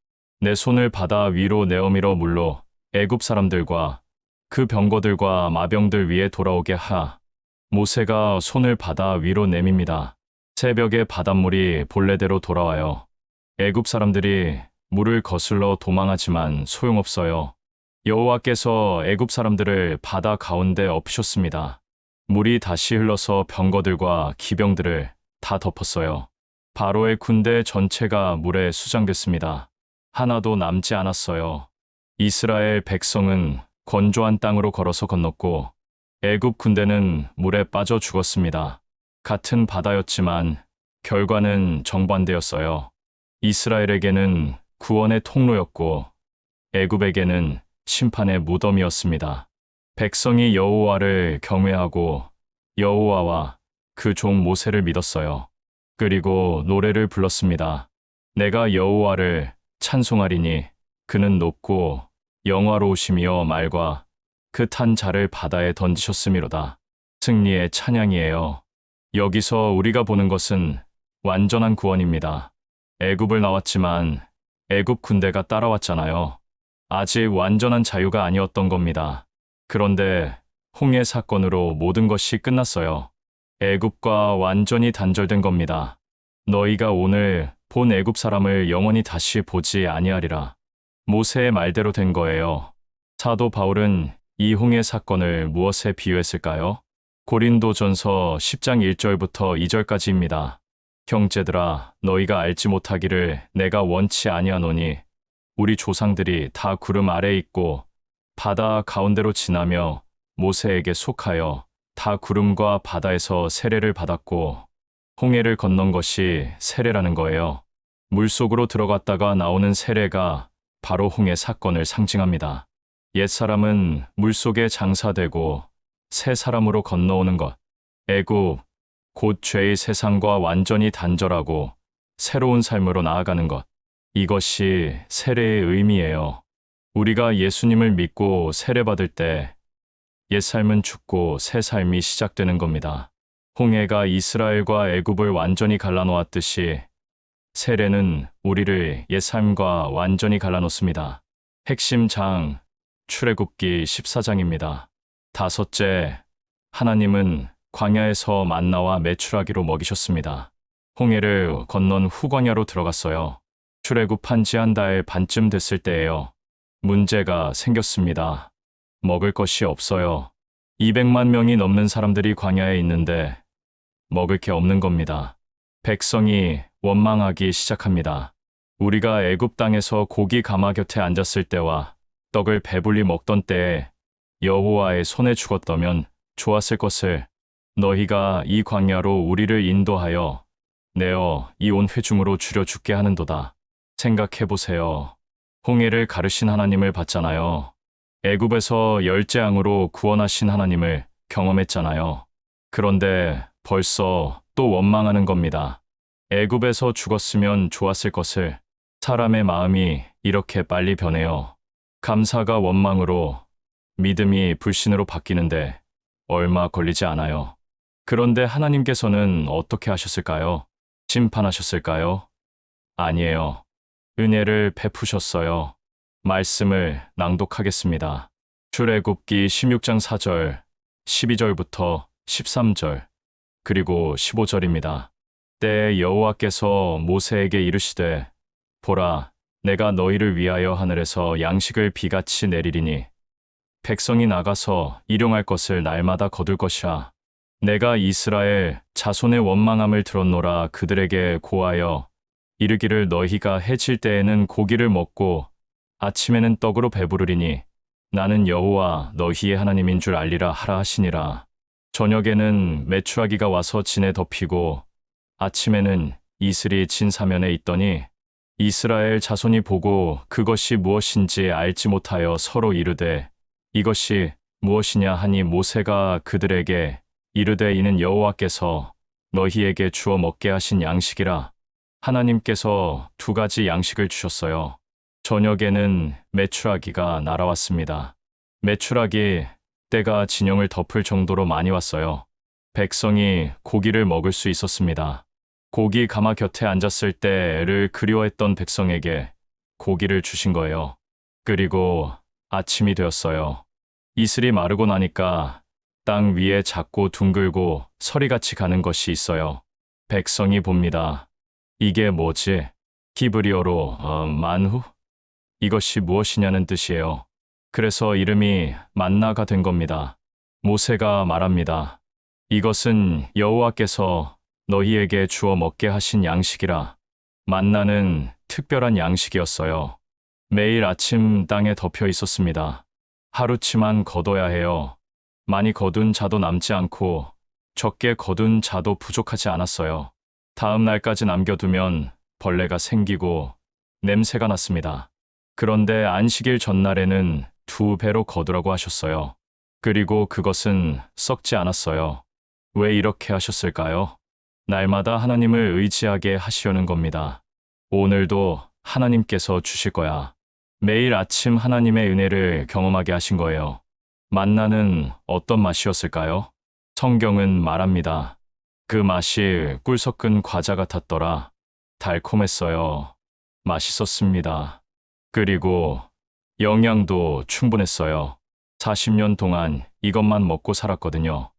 내 손을 바다 위로 내어밀어 물로 애굽 사람들과 그 병거들과 마병들 위에 돌아오게 하. 모세가 손을 바다 위로 내밉니다. 새벽에 바닷물이 본래대로 돌아와요. 애굽 사람들이 물을 거슬러 도망하지만 소용없어요. 여호와께서 애굽 사람들을 바다 가운데 엎으셨습니다. 물이 다시 흘러서 병거들과 기병들을 다 덮었어요. 바로의 군대 전체가 물에 수장됐습니다. 하나도 남지 않았어요. 이스라엘 백성은 건조한 땅으로 걸어서 건넜고 애굽 군대는 물에 빠져 죽었습니다. 같은 바다였지만 결과는 정반대였어요. 이스라엘에게는 구원의 통로였고 애굽에게는 심판의 무덤이었습니다. 백성이 여호와를 경외하고 여호와와 그 종 모세를 믿었어요. 그리고 노래를 불렀습니다. 내가 여호와를 찬송하리니 그는 높고 영화로우시며 말과 그 탄 자를 바다에 던지셨음이로다. 승리의 찬양이에요. 여기서 우리가 보는 것은 완전한 구원입니다. 애굽을 나왔지만 애굽 군대가 따라왔잖아요. 아직 완전한 자유가 아니었던 겁니다. 그런데 홍해 사건으로 모든 것이 끝났어요. 애굽과 완전히 단절된 겁니다. 너희가 오늘 본 애굽 사람을 영원히 다시 보지 아니하리라. 모세의 말대로 된 거예요. 사도 바울은 이 홍해 사건을 무엇에 비유했을까요? 고린도전서 10장 1절부터 2절까지입니다. 형제들아, 너희가 알지 못하기를 내가 원치 아니하노니 우리 조상들이 다 구름 아래에 있고 바다 가운데로 지나며 모세에게 속하여 다 구름과 바다에서 세례를 받았고 홍해를 건넌 것이 세례라는 거예요. 물속으로 들어갔다가 나오는 세례가 바로 홍해 사건을 상징합니다. 옛사람은 물속에 장사되고 새 사람으로 건너오는 것, 애굽, 곧 죄의 세상과 완전히 단절하고 새로운 삶으로 나아가는 것, 이것이 세례의 의미예요. 우리가 예수님을 믿고 세례받을 때 옛삶은 죽고 새 삶이 시작되는 겁니다. 홍해가 이스라엘과 애굽을 완전히 갈라놓았듯이 세례는 우리를 옛삶과 완전히 갈라놓습니다. 핵심 장, 출애굽기 14장입니다. 다섯째, 하나님은 광야에서 만나와 메추라기로 먹이셨습니다. 홍해를 건넌 후 광야로 들어갔어요. 출애굽한 지 한 달 반쯤 됐을 때예요. 문제가 생겼습니다. 먹을 것이 없어요. 200만 명이 넘는 사람들이 광야에 있는데 먹을 게 없는 겁니다. 백성이 원망하기 시작합니다. 우리가 애굽 땅에서 고기 가마 곁에 앉았을 때와 떡을 배불리 먹던 때에 여호와의 손에 죽었다면 좋았을 것을 너희가 이 광야로 우리를 인도하여 내어 이 온 회중으로 줄여 죽게 하는도다. 생각해보세요. 홍해를 가르신 하나님을 봤잖아요. 애굽에서 열재앙으로 구원하신 하나님을 경험했잖아요. 그런데 벌써 또 원망하는 겁니다. 애굽에서 죽었으면 좋았을 것을. 사람의 마음이 이렇게 빨리 변해요. 감사가 원망으로, 믿음이 불신으로 바뀌는데 얼마 걸리지 않아요. 그런데 하나님께서는 어떻게 하셨을까요? 심판하셨을까요? 아니에요. 은혜를 베푸셨어요. 말씀을 낭독하겠습니다. 출애굽기 16장 4절, 12절부터 13절, 그리고 15절입니다. 때에 여호와께서 모세에게 이르시되 보라, 내가 너희를 위하여 하늘에서 양식을 비같이 내리리니 백성이 나가서 일용할 것을 날마다 거둘 것이라. 내가 이스라엘 자손의 원망함을 들었노라. 그들에게 고하여 이르기를 너희가 해질 때에는 고기를 먹고 아침에는 떡으로 배부르리니 나는 여호와 너희의 하나님인 줄 알리라 하라 하시니라. 저녁에는 메추라기가 와서 진에 덮이고 아침에는 이슬이 진 사면에 있더니 이스라엘 자손이 보고 그것이 무엇인지 알지 못하여 서로 이르되 이것이 무엇이냐 하니 모세가 그들에게 이르되 이는 여호와께서 너희에게 주어 먹게 하신 양식이라. 하나님께서 두 가지 양식을 주셨어요. 저녁에는 메추라기가 날아왔습니다. 메추라기, 때가 진영을 덮을 정도로 많이 왔어요. 백성이 고기를 먹을 수 있었습니다. 고기 가마 곁에 앉았을 때 애를 그리워했던 백성에게 고기를 주신 거예요. 그리고 아침이 되었어요. 이슬이 마르고 나니까 땅 위에 작고 둥글고 서리같이 가는 것이 있어요. 백성이 봅니다. 이게 뭐지? 히브리어로 만후? 이것이 무엇이냐는 뜻이에요. 그래서 이름이 만나가 된 겁니다. 모세가 말합니다. 이것은 여호와께서 너희에게 주어 먹게 하신 양식이라. 만나는 특별한 양식이었어요. 매일 아침 땅에 덮여 있었습니다. 하루치만 거둬야 해요. 많이 거둔 자도 남지 않고 적게 거둔 자도 부족하지 않았어요. 다음 날까지 남겨두면 벌레가 생기고 냄새가 났습니다. 그런데 안식일 전날에는 2배로 거두라고 하셨어요. 그리고 그것은 썩지 않았어요. 왜 이렇게 하셨을까요? 날마다 하나님을 의지하게 하시려는 겁니다. 오늘도 하나님께서 주실 거야. 매일 아침 하나님의 은혜를 경험하게 하신 거예요. 만나는 어떤 맛이었을까요? 성경은 말합니다. 그 맛이 꿀 섞은 과자 같았더라. 달콤했어요. 맛있었습니다. 그리고 영양도 충분했어요. 40년 동안 이것만 먹고 살았거든요.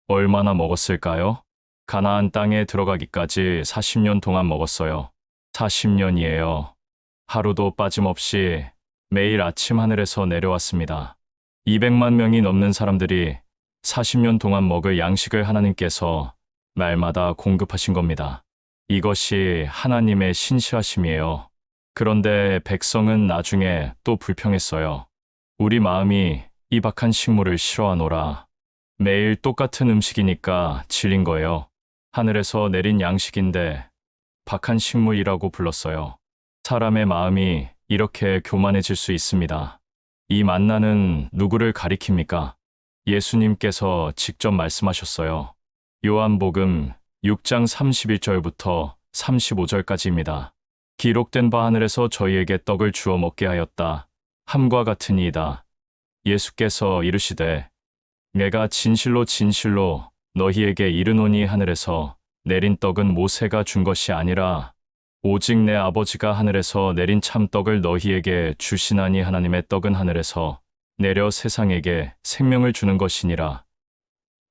얼마나 먹었을까요? 가나안 땅에 들어가기까지 40년 동안 먹었어요. 40년이에요. 하루도 빠짐없이 매일 아침 하늘에서 내려왔습니다. 200만 명이 넘는 사람들이 40년 동안 먹을 양식을 하나님께서 날마다 공급하신 겁니다. 이것이 하나님의 신실하심이에요. 그런데 백성은 나중에 또 불평했어요. 우리 마음이 이 박한 식물을 싫어하노라. 매일 똑같은 음식이니까 질린 거예요. 하늘에서 내린 양식인데 박한 식물이라고 불렀어요. 사람의 마음이 이렇게 교만해질 수 있습니다. 이 만나는 누구를 가리킵니까? 예수님께서 직접 말씀하셨어요. 요한복음 6장 31절부터 35절까지입니다. 기록된 바 하늘에서 저희에게 떡을 주어 먹게 하였다. 함과 같으니이다. 예수께서 이르시되 내가 진실로 진실로 너희에게 이르노니 하늘에서 내린 떡은 모세가 준 것이 아니라 오직 내 아버지가 하늘에서 내린 참떡을 너희에게 주시나니 하나님의 떡은 하늘에서 내려 세상에게 생명을 주는 것이니라.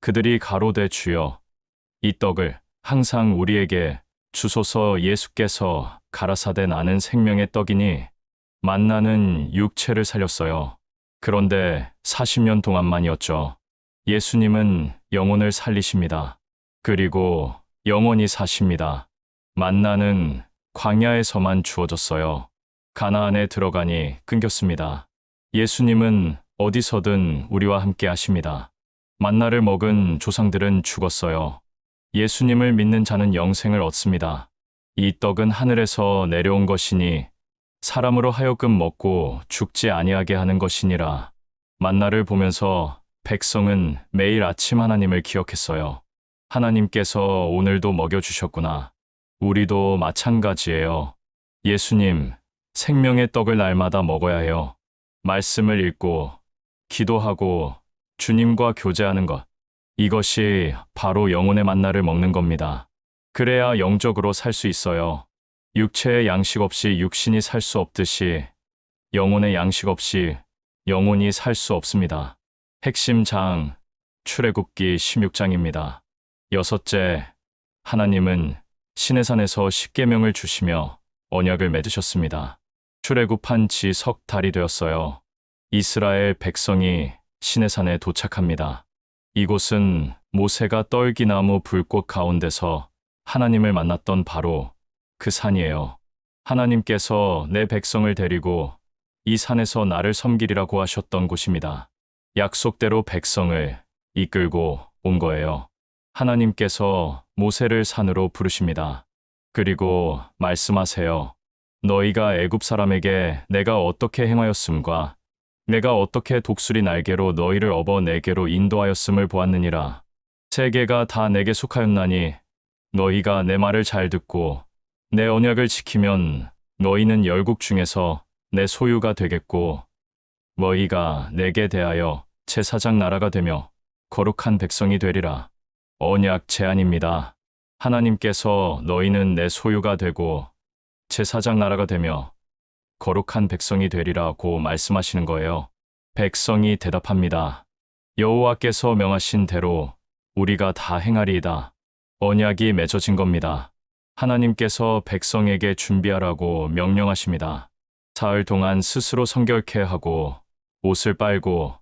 그들이 가로되 주여 이 떡을 항상 우리에게 주소서. 예수께서 가라사대 나는 생명의 떡이니 만나는 육체를 살렸어요. 그런데 40년 동안만이었죠. 예수님은 영혼을 살리십니다. 그리고 영원히 사십니다. 만나는 광야에서만 주어졌어요. 가나안에 들어가니 끊겼습니다. 예수님은 어디서든 우리와 함께 하십니다. 만나를 먹은 조상들은 죽었어요. 예수님을 믿는 자는 영생을 얻습니다. 이 떡은 하늘에서 내려온 것이니 사람으로 하여금 먹고 죽지 아니하게 하는 것이니라. 만나를 보면서 백성은 매일 아침 하나님을 기억했어요. 하나님께서 오늘도 먹여주셨구나. 우리도 마찬가지예요. 예수님, 생명의 떡을 날마다 먹어야 해요. 말씀을 읽고, 기도하고, 주님과 교제하는 것. 이것이 바로 영혼의 만나를 먹는 겁니다. 그래야 영적으로 살 수 있어요. 육체의 양식 없이 육신이 살 수 없듯이 영혼의 양식 없이 영혼이 살 수 없습니다. 핵심 장, 출애굽기 16장입니다. 여섯째, 하나님은 시내산에서 십계명을 주시며 언약을 맺으셨습니다. 출애굽한 지 석 달이 되었어요. 이스라엘 백성이 시내산에 도착합니다. 이곳은 모세가 떨기나무 불꽃 가운데서 하나님을 만났던 바로 그 산이에요. 하나님께서 내 백성을 데리고 이 산에서 나를 섬기리라고 하셨던 곳입니다. 약속대로 백성을 이끌고 온 거예요. 하나님께서 모세를 산으로 부르십니다. 그리고 말씀하세요. 너희가 애굽 사람에게 내가 어떻게 행하였음과 내가 어떻게 독수리 날개로 너희를 업어 내게로 인도하였음을 보았느니라. 세계가 다 내게 속하였나니 너희가 내 말을 잘 듣고 내 언약을 지키면 너희는 열국 중에서 내 소유가 되겠고 너희가 내게 대하여 제사장 나라가 되며 거룩한 백성이 되리라. 언약 제안입니다. 하나님께서 너희는 내 소유가 되고 제사장 나라가 되며 거룩한 백성이 되리라고 말씀하시는 거예요. 백성이 대답합니다. 여호와께서 명하신 대로 우리가 다 행하리이다. 언약이 맺어진 겁니다. 하나님께서 백성에게 준비하라고 명령하십니다. 사흘 동안 스스로 성결케 하고 옷을 빨고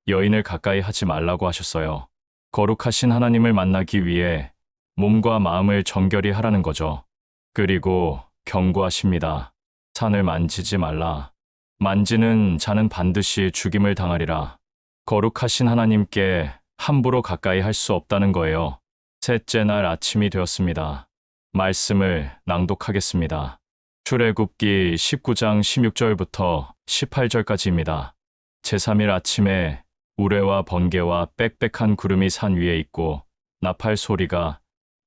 여인을 가까이 하지 말라고 하셨어요. 거룩하신 하나님을 만나기 위해 몸과 마음을 정결히 하라는 거죠. 그리고 경고하십니다. 산을 만지지 말라. 만지는 자는 반드시 죽임을 당하리라. 거룩하신 하나님께 함부로 가까이 할 수 없다는 거예요. 셋째 날 아침이 되었습니다. 말씀을 낭독하겠습니다. 출애굽기 19장 16절부터 18절까지입니다. 제3일 아침에 우레와 번개와 빽빽한 구름이 산 위에 있고 나팔 소리가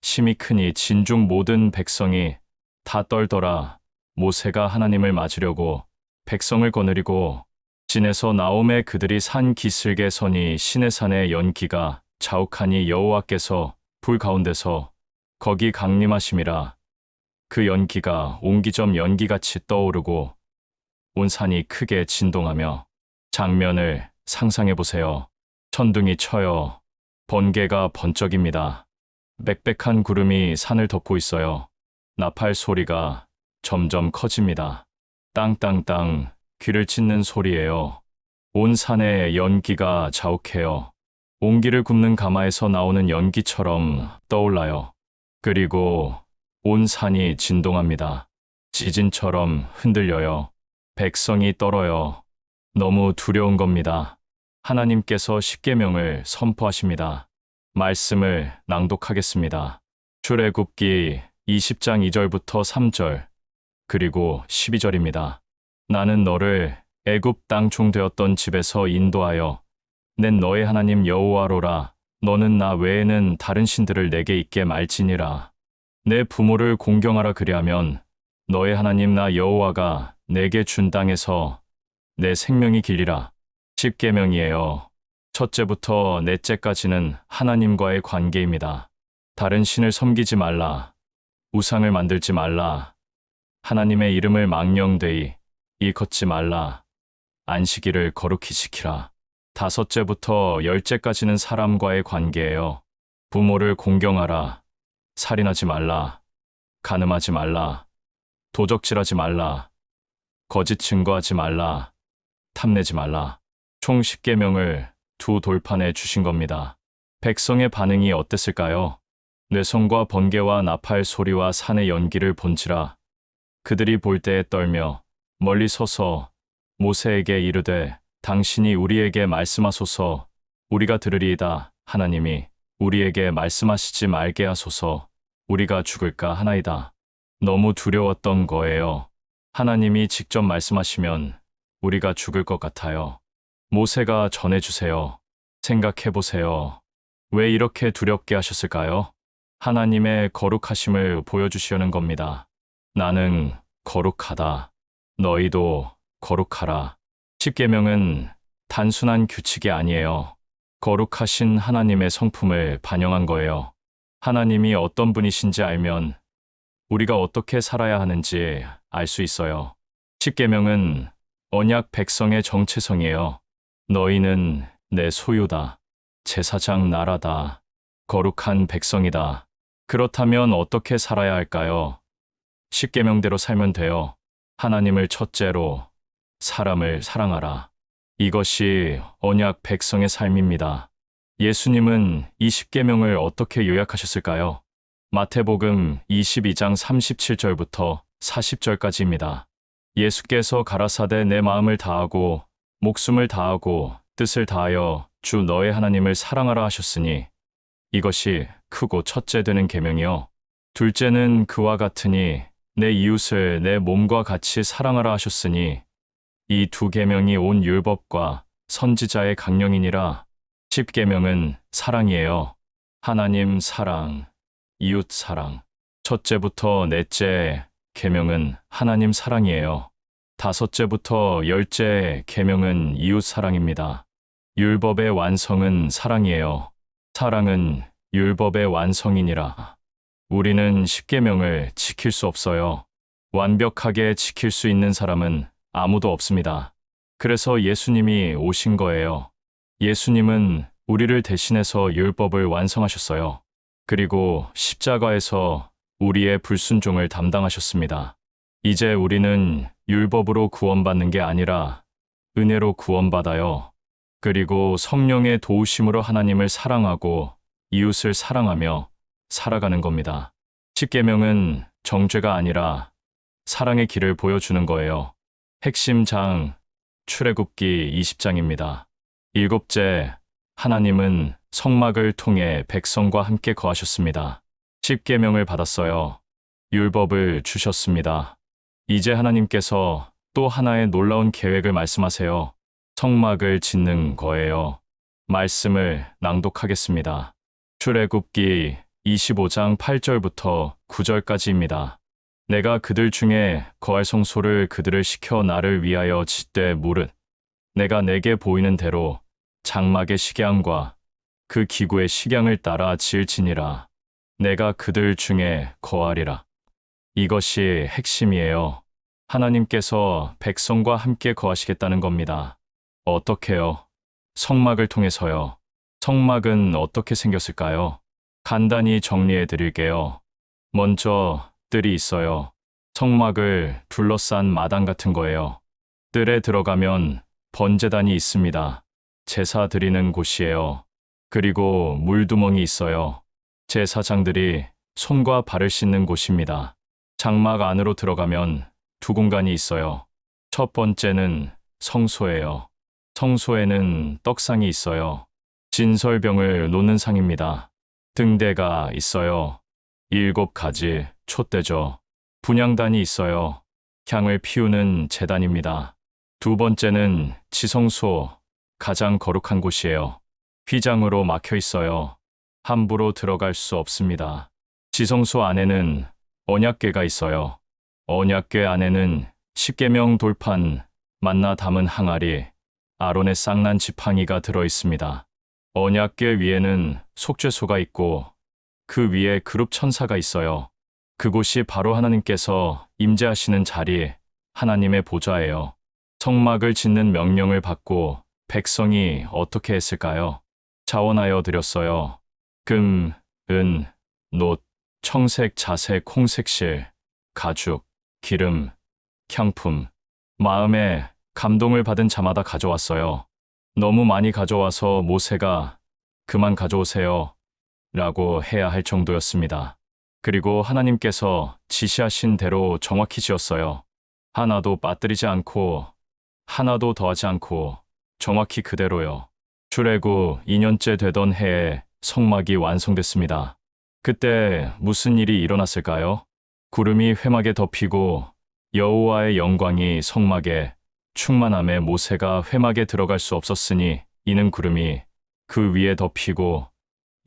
심히 크니 진중 모든 백성이 다 떨더라. 모세가 하나님을 맞으려고 백성을 거느리고 진에서 나오매 그들이 산 기슭에 서니 시내산의 연기가 자욱하니 여호와께서 불 가운데서 거기 강림하심이라. 그 연기가 옹기점 연기같이 떠오르고 온 산이 크게 진동하며 장면을 상상해 보세요. 천둥이 쳐요. 번개가 번쩍입니다. 빽빽한 구름이 산을 덮고 있어요. 나팔 소리가 점점 커집니다. 땅땅땅 귀를 찢는 소리예요. 온 산에 연기가 자욱해요. 옹기를 굽는 가마에서 나오는 연기처럼 떠올라요. 그리고 온 산이 진동합니다. 지진처럼 흔들려요. 백성이 떨어요. 너무 두려운 겁니다. 하나님께서 십계명을 선포하십니다. 말씀을 낭독하겠습니다. 출애굽기 20장 2절부터 3절 그리고 12절입니다. 나는 너를 애굽 땅 종되었던 집에서 인도하여 낸 너의 하나님 여호와로라. 너는 나 외에는 다른 신들을 내게 있게 말지니라. 내 부모를 공경하라. 그리하면 너의 하나님 나 여호와가 내게 준 땅에서 내 생명이 길리라. 십계명이에요. 첫째부터 넷째까지는 하나님과의 관계입니다. 다른 신을 섬기지 말라. 우상을 만들지 말라. 하나님의 이름을 망령되이 일컫지 말라. 안식일을 거룩히 지키라. 다섯째부터 열째까지는 사람과의 관계예요. 부모를 공경하라. 살인하지 말라. 간음하지 말라. 도적질하지 말라. 거짓 증거하지 말라. 탐내지 말라. 총 10계명을 두 돌판에 주신 겁니다. 백성의 반응이 어땠을까요? 뇌성과 번개와 나팔 소리와 산의 연기를 본지라 그들이 볼 때에 떨며 멀리 서서 모세에게 이르되 당신이 우리에게 말씀하소서. 우리가 들으리이다. 하나님이 우리에게 말씀하시지 말게 하소서. 우리가 죽을까 하나이다. 너무 두려웠던 거예요. 하나님이 직접 말씀하시면 우리가 죽을 것 같아요. 모세가 전해주세요. 생각해보세요. 왜 이렇게 두렵게 하셨을까요? 하나님의 거룩하심을 보여주시려는 겁니다. 나는 거룩하다. 너희도 거룩하라. 십계명은 단순한 규칙이 아니에요. 거룩하신 하나님의 성품을 반영한 거예요. 하나님이 어떤 분이신지 알면 우리가 어떻게 살아야 하는지 알 수 있어요. 십계명은 언약 백성의 정체성이에요. 너희는 내 소유다. 제사장 나라다. 거룩한 백성이다. 그렇다면 어떻게 살아야 할까요? 십계명대로 살면 돼요. 하나님을 첫째로, 사람을 사랑하라. 이것이 언약 백성의 삶입니다. 예수님은 이 십계명을 어떻게 요약하셨을까요? 마태복음 22장 37절부터 40절까지입니다. 예수께서 가라사대 내 마음을 다하고 목숨을 다하고 뜻을 다하여 주 너의 하나님을 사랑하라 하셨으니 이것이 크고 첫째 되는 계명이요. 둘째는 그와 같으니 내 이웃을 내 몸과 같이 사랑하라 하셨으니 이 두 계명이 온 율법과 선지자의 강령이니라. 십계명은 사랑이에요. 하나님 사랑, 이웃 사랑. 첫째부터 넷째 계명은 하나님 사랑이에요. 다섯째부터 열째 계명은 이웃 사랑입니다. 율법의 완성은 사랑이에요. 사랑은 율법의 완성이니라. 우리는 십계명을 지킬 수 없어요. 완벽하게 지킬 수 있는 사람은 아무도 없습니다. 그래서 예수님이 오신 거예요. 예수님은 우리를 대신해서 율법을 완성하셨어요. 그리고 십자가에서 우리의 불순종을 담당하셨습니다. 이제 우리는 율법으로 구원받는 게 아니라 은혜로 구원받아요. 그리고 성령의 도우심으로 하나님을 사랑하고 이웃을 사랑하며 살아가는 겁니다. 십계명은 정죄가 아니라 사랑의 길을 보여주는 거예요. 핵심 장, 출애굽기 20장입니다. 일곱째, 하나님은 성막을 통해 백성과 함께 거하셨습니다. 십계명을 받았어요. 율법을 주셨습니다. 이제 하나님께서 또 하나의 놀라운 계획을 말씀하세요. 성막을 짓는 거예요. 말씀을 낭독하겠습니다. 출애굽기 25장 8절부터 9절까지입니다. 내가 그들 중에 거할 성소를 그들을 시켜 나를 위하여 짓되 무릇 내가 내게 보이는 대로 장막의 식양과 그 기구의 식양을 따라 지을지니라. 내가 그들 중에 거하리라. 이것이 핵심이에요. 하나님께서 백성과 함께 거하시겠다는 겁니다. 어떻게요? 성막을 통해서요. 성막은 어떻게 생겼을까요? 간단히 정리해 드릴게요. 먼저 뜰이 있어요. 성막을 둘러싼 마당 같은 거예요. 뜰에 들어가면 번제단이 있습니다. 제사 드리는 곳이에요. 그리고 물두멍이 있어요. 제사장들이 손과 발을 씻는 곳입니다. 장막 안으로 들어가면 두 공간이 있어요. 첫 번째는 성소예요. 성소에는 떡상이 있어요. 진설병을 놓는 상입니다. 등대가 있어요. 7가지 촛대죠. 분향단이 있어요. 향을 피우는 제단입니다. 두 번째는 지성소, 가장 거룩한 곳이에요. 휘장으로 막혀 있어요. 함부로 들어갈 수 없습니다. 지성소 안에는 언약궤가 있어요. 언약궤 안에는 십계명 돌판, 만나 담은 항아리, 아론의 쌍난 지팡이가 들어 있습니다. 언약궤 위에는 속죄소가 있고 그 위에 그룹 천사가 있어요. 그곳이 바로 하나님께서 임재하시는 자리, 하나님의 보좌예요. 성막을 짓는 명령을 받고 백성이 어떻게 했을까요? 자원하여 드렸어요. 금, 은, 놋, 청색, 자색, 홍색실, 가죽, 기름, 향품, 마음에 감동을 받은 자마다 가져왔어요. 너무 많이 가져와서 모세가 그만 가져오세요 라고 해야 할 정도였습니다. 그리고 하나님께서 지시하신 대로 정확히 지었어요. 하나도 빠뜨리지 않고 하나도 더하지 않고 정확히 그대로요. 출애굽 2년째 되던 해에 성막이 완성됐습니다. 그때 무슨 일이 일어났을까요? 구름이 회막에 덮이고 여호와의 영광이 성막에 충만함에 모세가 회막에 들어갈 수 없었으니 이는 구름이 그 위에 덮이고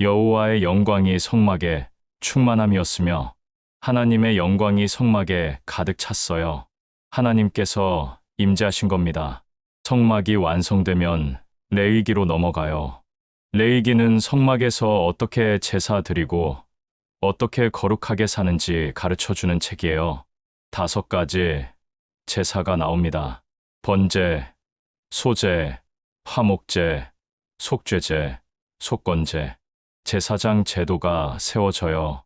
여호와의 영광이 성막에 충만함이었으며 하나님의 영광이 성막에 가득 찼어요. 하나님께서 임재하신 겁니다. 성막이 완성되면 레위기로 넘어가요. 레위기는 성막에서 어떻게 제사 드리고 어떻게 거룩하게 사는지 가르쳐주는 책이에요. 5가지 제사가 나옵니다. 번제, 소제, 화목제, 속죄제, 속건제, 제사장 제도가 세워져요.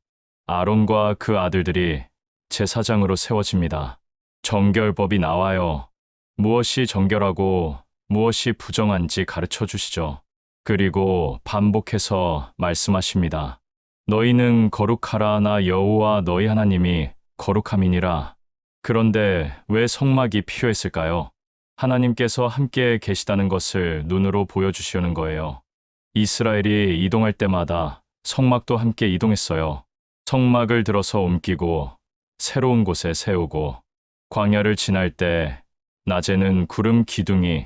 아론과 그 아들들이 제사장으로 세워집니다. 정결법이 나와요. 무엇이 정결하고 무엇이 부정한지 가르쳐 주시죠. 그리고 반복해서 말씀하십니다. 너희는 거룩하라. 나 여호와 너희 하나님이 거룩함이니라. 그런데 왜 성막이 필요했을까요? 하나님께서 함께 계시다는 것을 눈으로 보여주시려는 거예요. 이스라엘이 이동할 때마다 성막도 함께 이동했어요. 성막을 들어서 옮기고 새로운 곳에 세우고 광야를 지날 때 낮에는 구름 기둥이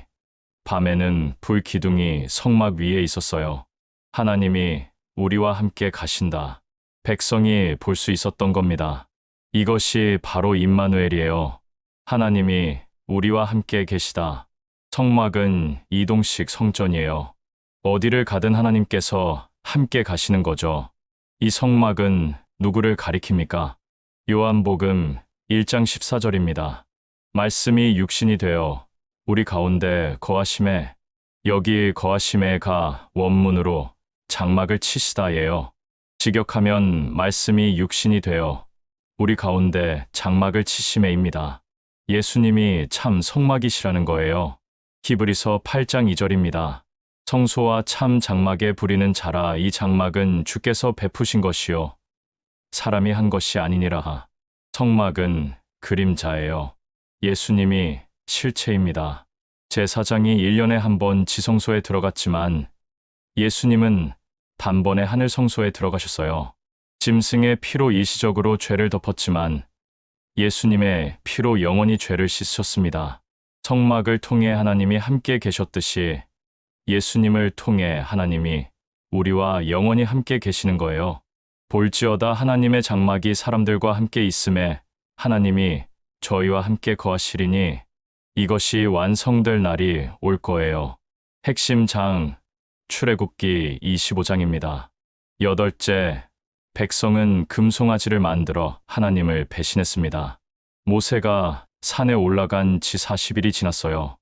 밤에는 불 기둥이 성막 위에 있었어요. 하나님이 우리와 함께 가신다. 백성이 볼 수 있었던 겁니다. 이것이 바로 임마누엘이에요. 하나님이 우리와 함께 계시다. 성막은 이동식 성전이에요. 어디를 가든 하나님께서 함께 가시는 거죠. 이 성막은 누구를 가리킵니까? 요한복음 1장 14절입니다. 말씀이 육신이 되어 우리 가운데 거하심에, 여기 거하심에가 원문으로 장막을 치시다예요. 직역하면 말씀이 육신이 되어 우리 가운데 장막을 치심에입니다. 예수님이 참 성막이시라는 거예요. 히브리서 8장 2절입니다. 성소와 참 장막에 부리는 자라. 이 장막은 주께서 베푸신 것이요 사람이 한 것이 아니니라. 성막은 그림자예요. 예수님이 실체입니다. 제사장이 1년에 한 번 지성소에 들어갔지만 예수님은 단번에 하늘 성소에 들어가셨어요. 짐승의 피로 일시적으로 죄를 덮었지만 예수님의 피로 영원히 죄를 씻으셨습니다. 성막을 통해 하나님이 함께 계셨듯이 예수님을 통해 하나님이 우리와 영원히 함께 계시는 거예요. 볼지어다 하나님의 장막이 사람들과 함께 있음에 하나님이 저희와 함께 거하시리니 이것이 완성될 날이 올 거예요. 핵심 장 출애굽기 25장입니다. 8째, 백성은 금송아지를 만들어 하나님을 배신했습니다. 모세가 산에 올라간 지 40일이 지났어요.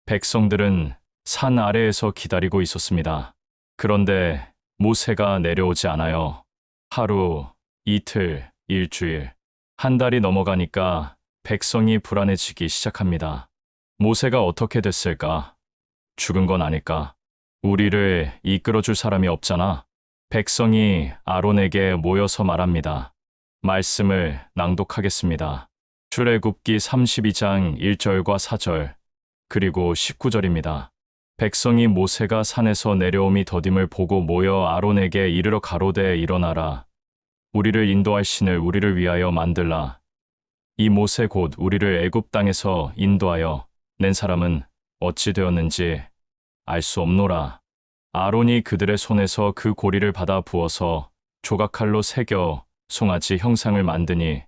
백성들은 산 아래에서 기다리고 있었습니다. 그런데 모세가 내려오지 않아요. 하루, 이틀, 일주일, 한 달이 넘어가니까 백성이 불안해지기 시작합니다. 모세가 어떻게 됐을까? 죽은 건 아닐까? 우리를 이끌어줄 사람이 없잖아. 백성이 아론에게 모여서 말합니다. 말씀을 낭독하겠습니다. 출애굽기 32장 1절과 4절, 그리고 19절입니다. 백성이 모세가 산에서 내려옴이 더딤을 보고 모여 아론에게 이르러 가로되 일어나라. 우리를 인도할 신을 우리를 위하여 만들라. 이 모세 곧 우리를 애굽 땅에서 인도하여 낸 사람은 어찌 되었는지 알 수 없노라. 아론이 그들의 손에서 그 고리를 받아 부어서 조각칼로 새겨 송아지 형상을 만드니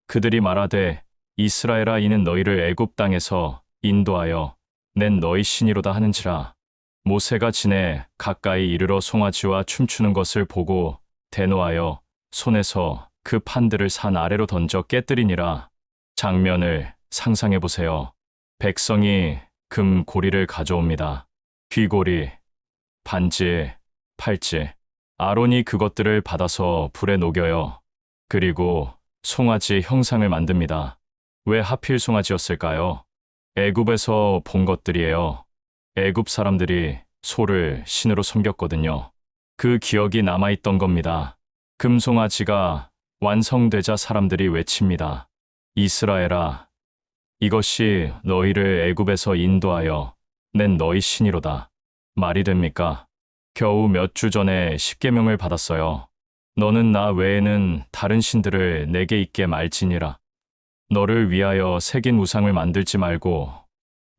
그들이 말하되 이스라엘아 이는 너희를 애굽 땅에서 인도하여 낸 너희 신이로다 하는지라. 모세가 지내 가까이 이르러 송아지와 춤추는 것을 보고 대노하여 손에서 그 판들을 산 아래로 던져 깨뜨리니라. 장면을 상상해 보세요. 백성이 금 고리를 가져옵니다. 귀고리, 반지, 팔찌. 아론이 그것들을 받아서 불에 녹여요. 그리고 송아지 형상을 만듭니다. 왜 하필 송아지였을까요? 애굽에서 본 것들이에요. 애굽 사람들이 소를 신으로 섬겼거든요. 그 기억이 남아있던 겁니다. 금송아지가 완성되자 사람들이 외칩니다. 이스라엘아, 이것이 너희를 애굽에서 인도하여 낸 너희 신이로다. 말이 됩니까? 겨우 몇 주 전에 십계명을 받았어요. 너는 나 외에는 다른 신들을 내게 있게 말지니라. 너를 위하여 새긴 우상을 만들지 말고.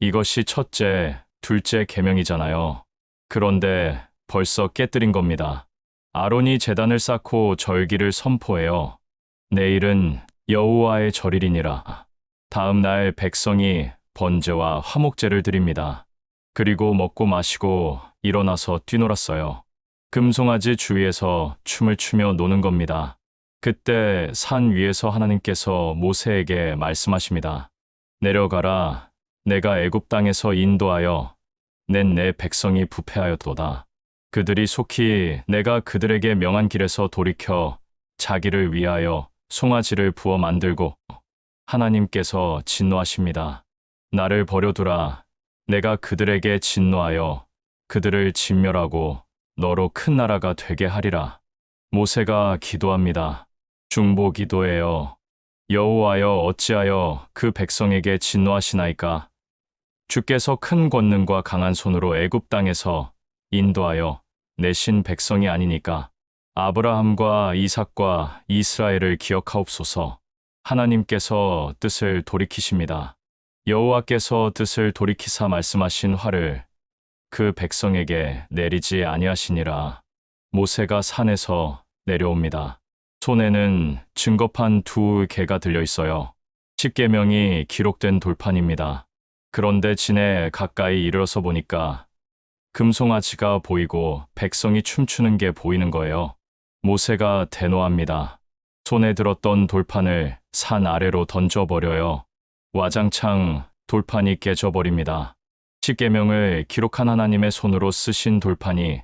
이것이 첫째, 둘째 계명이잖아요. 그런데 벌써 깨뜨린 겁니다. 아론이 제단을 쌓고 절기를 선포해요. 내일은 여호와의 절일이니라. 다음 날 백성이 번제와 화목제를 드립니다. 그리고 먹고 마시고 일어나서 뛰놀았어요. 금송아지 주위에서 춤을 추며 노는 겁니다. 그때 산 위에서 하나님께서 모세에게 말씀하십니다. 내려가라. 내가 애굽 땅에서 인도하여 낸 내 백성이 부패하였도다. 그들이 속히 내가 그들에게 명한 길에서 돌이켜 자기를 위하여 송아지를 부어 만들고. 하나님께서 진노하십니다. 나를 버려두라. 내가 그들에게 진노하여 그들을 진멸하고 너로 큰 나라가 되게 하리라. 모세가 기도합니다. 중보 기도예요. 여호와여 어찌하여 그 백성에게 진노하시나이까? 주께서 큰 권능과 강한 손으로 애굽 땅에서 인도하여 내신 백성이 아니니까. 아브라함과 이삭과 이스라엘을 기억하옵소서. 하나님께서 뜻을 돌이키십니다. 여호와께서 뜻을 돌이키사 말씀하신 화를 그 백성에게 내리지 아니하시니라. 모세가 산에서 내려옵니다. 손에는 증거판 두 개가 들려 있어요. 십계명이 기록된 돌판입니다. 그런데 진에 가까이 이르러서 보니까 금송아지가 보이고 백성이 춤추는 게 보이는 거예요. 모세가 대노합니다. 손에 들었던 돌판을 산 아래로 던져버려요. 와장창 돌판이 깨져버립니다. 십계명을 기록한 하나님의 손으로 쓰신 돌판이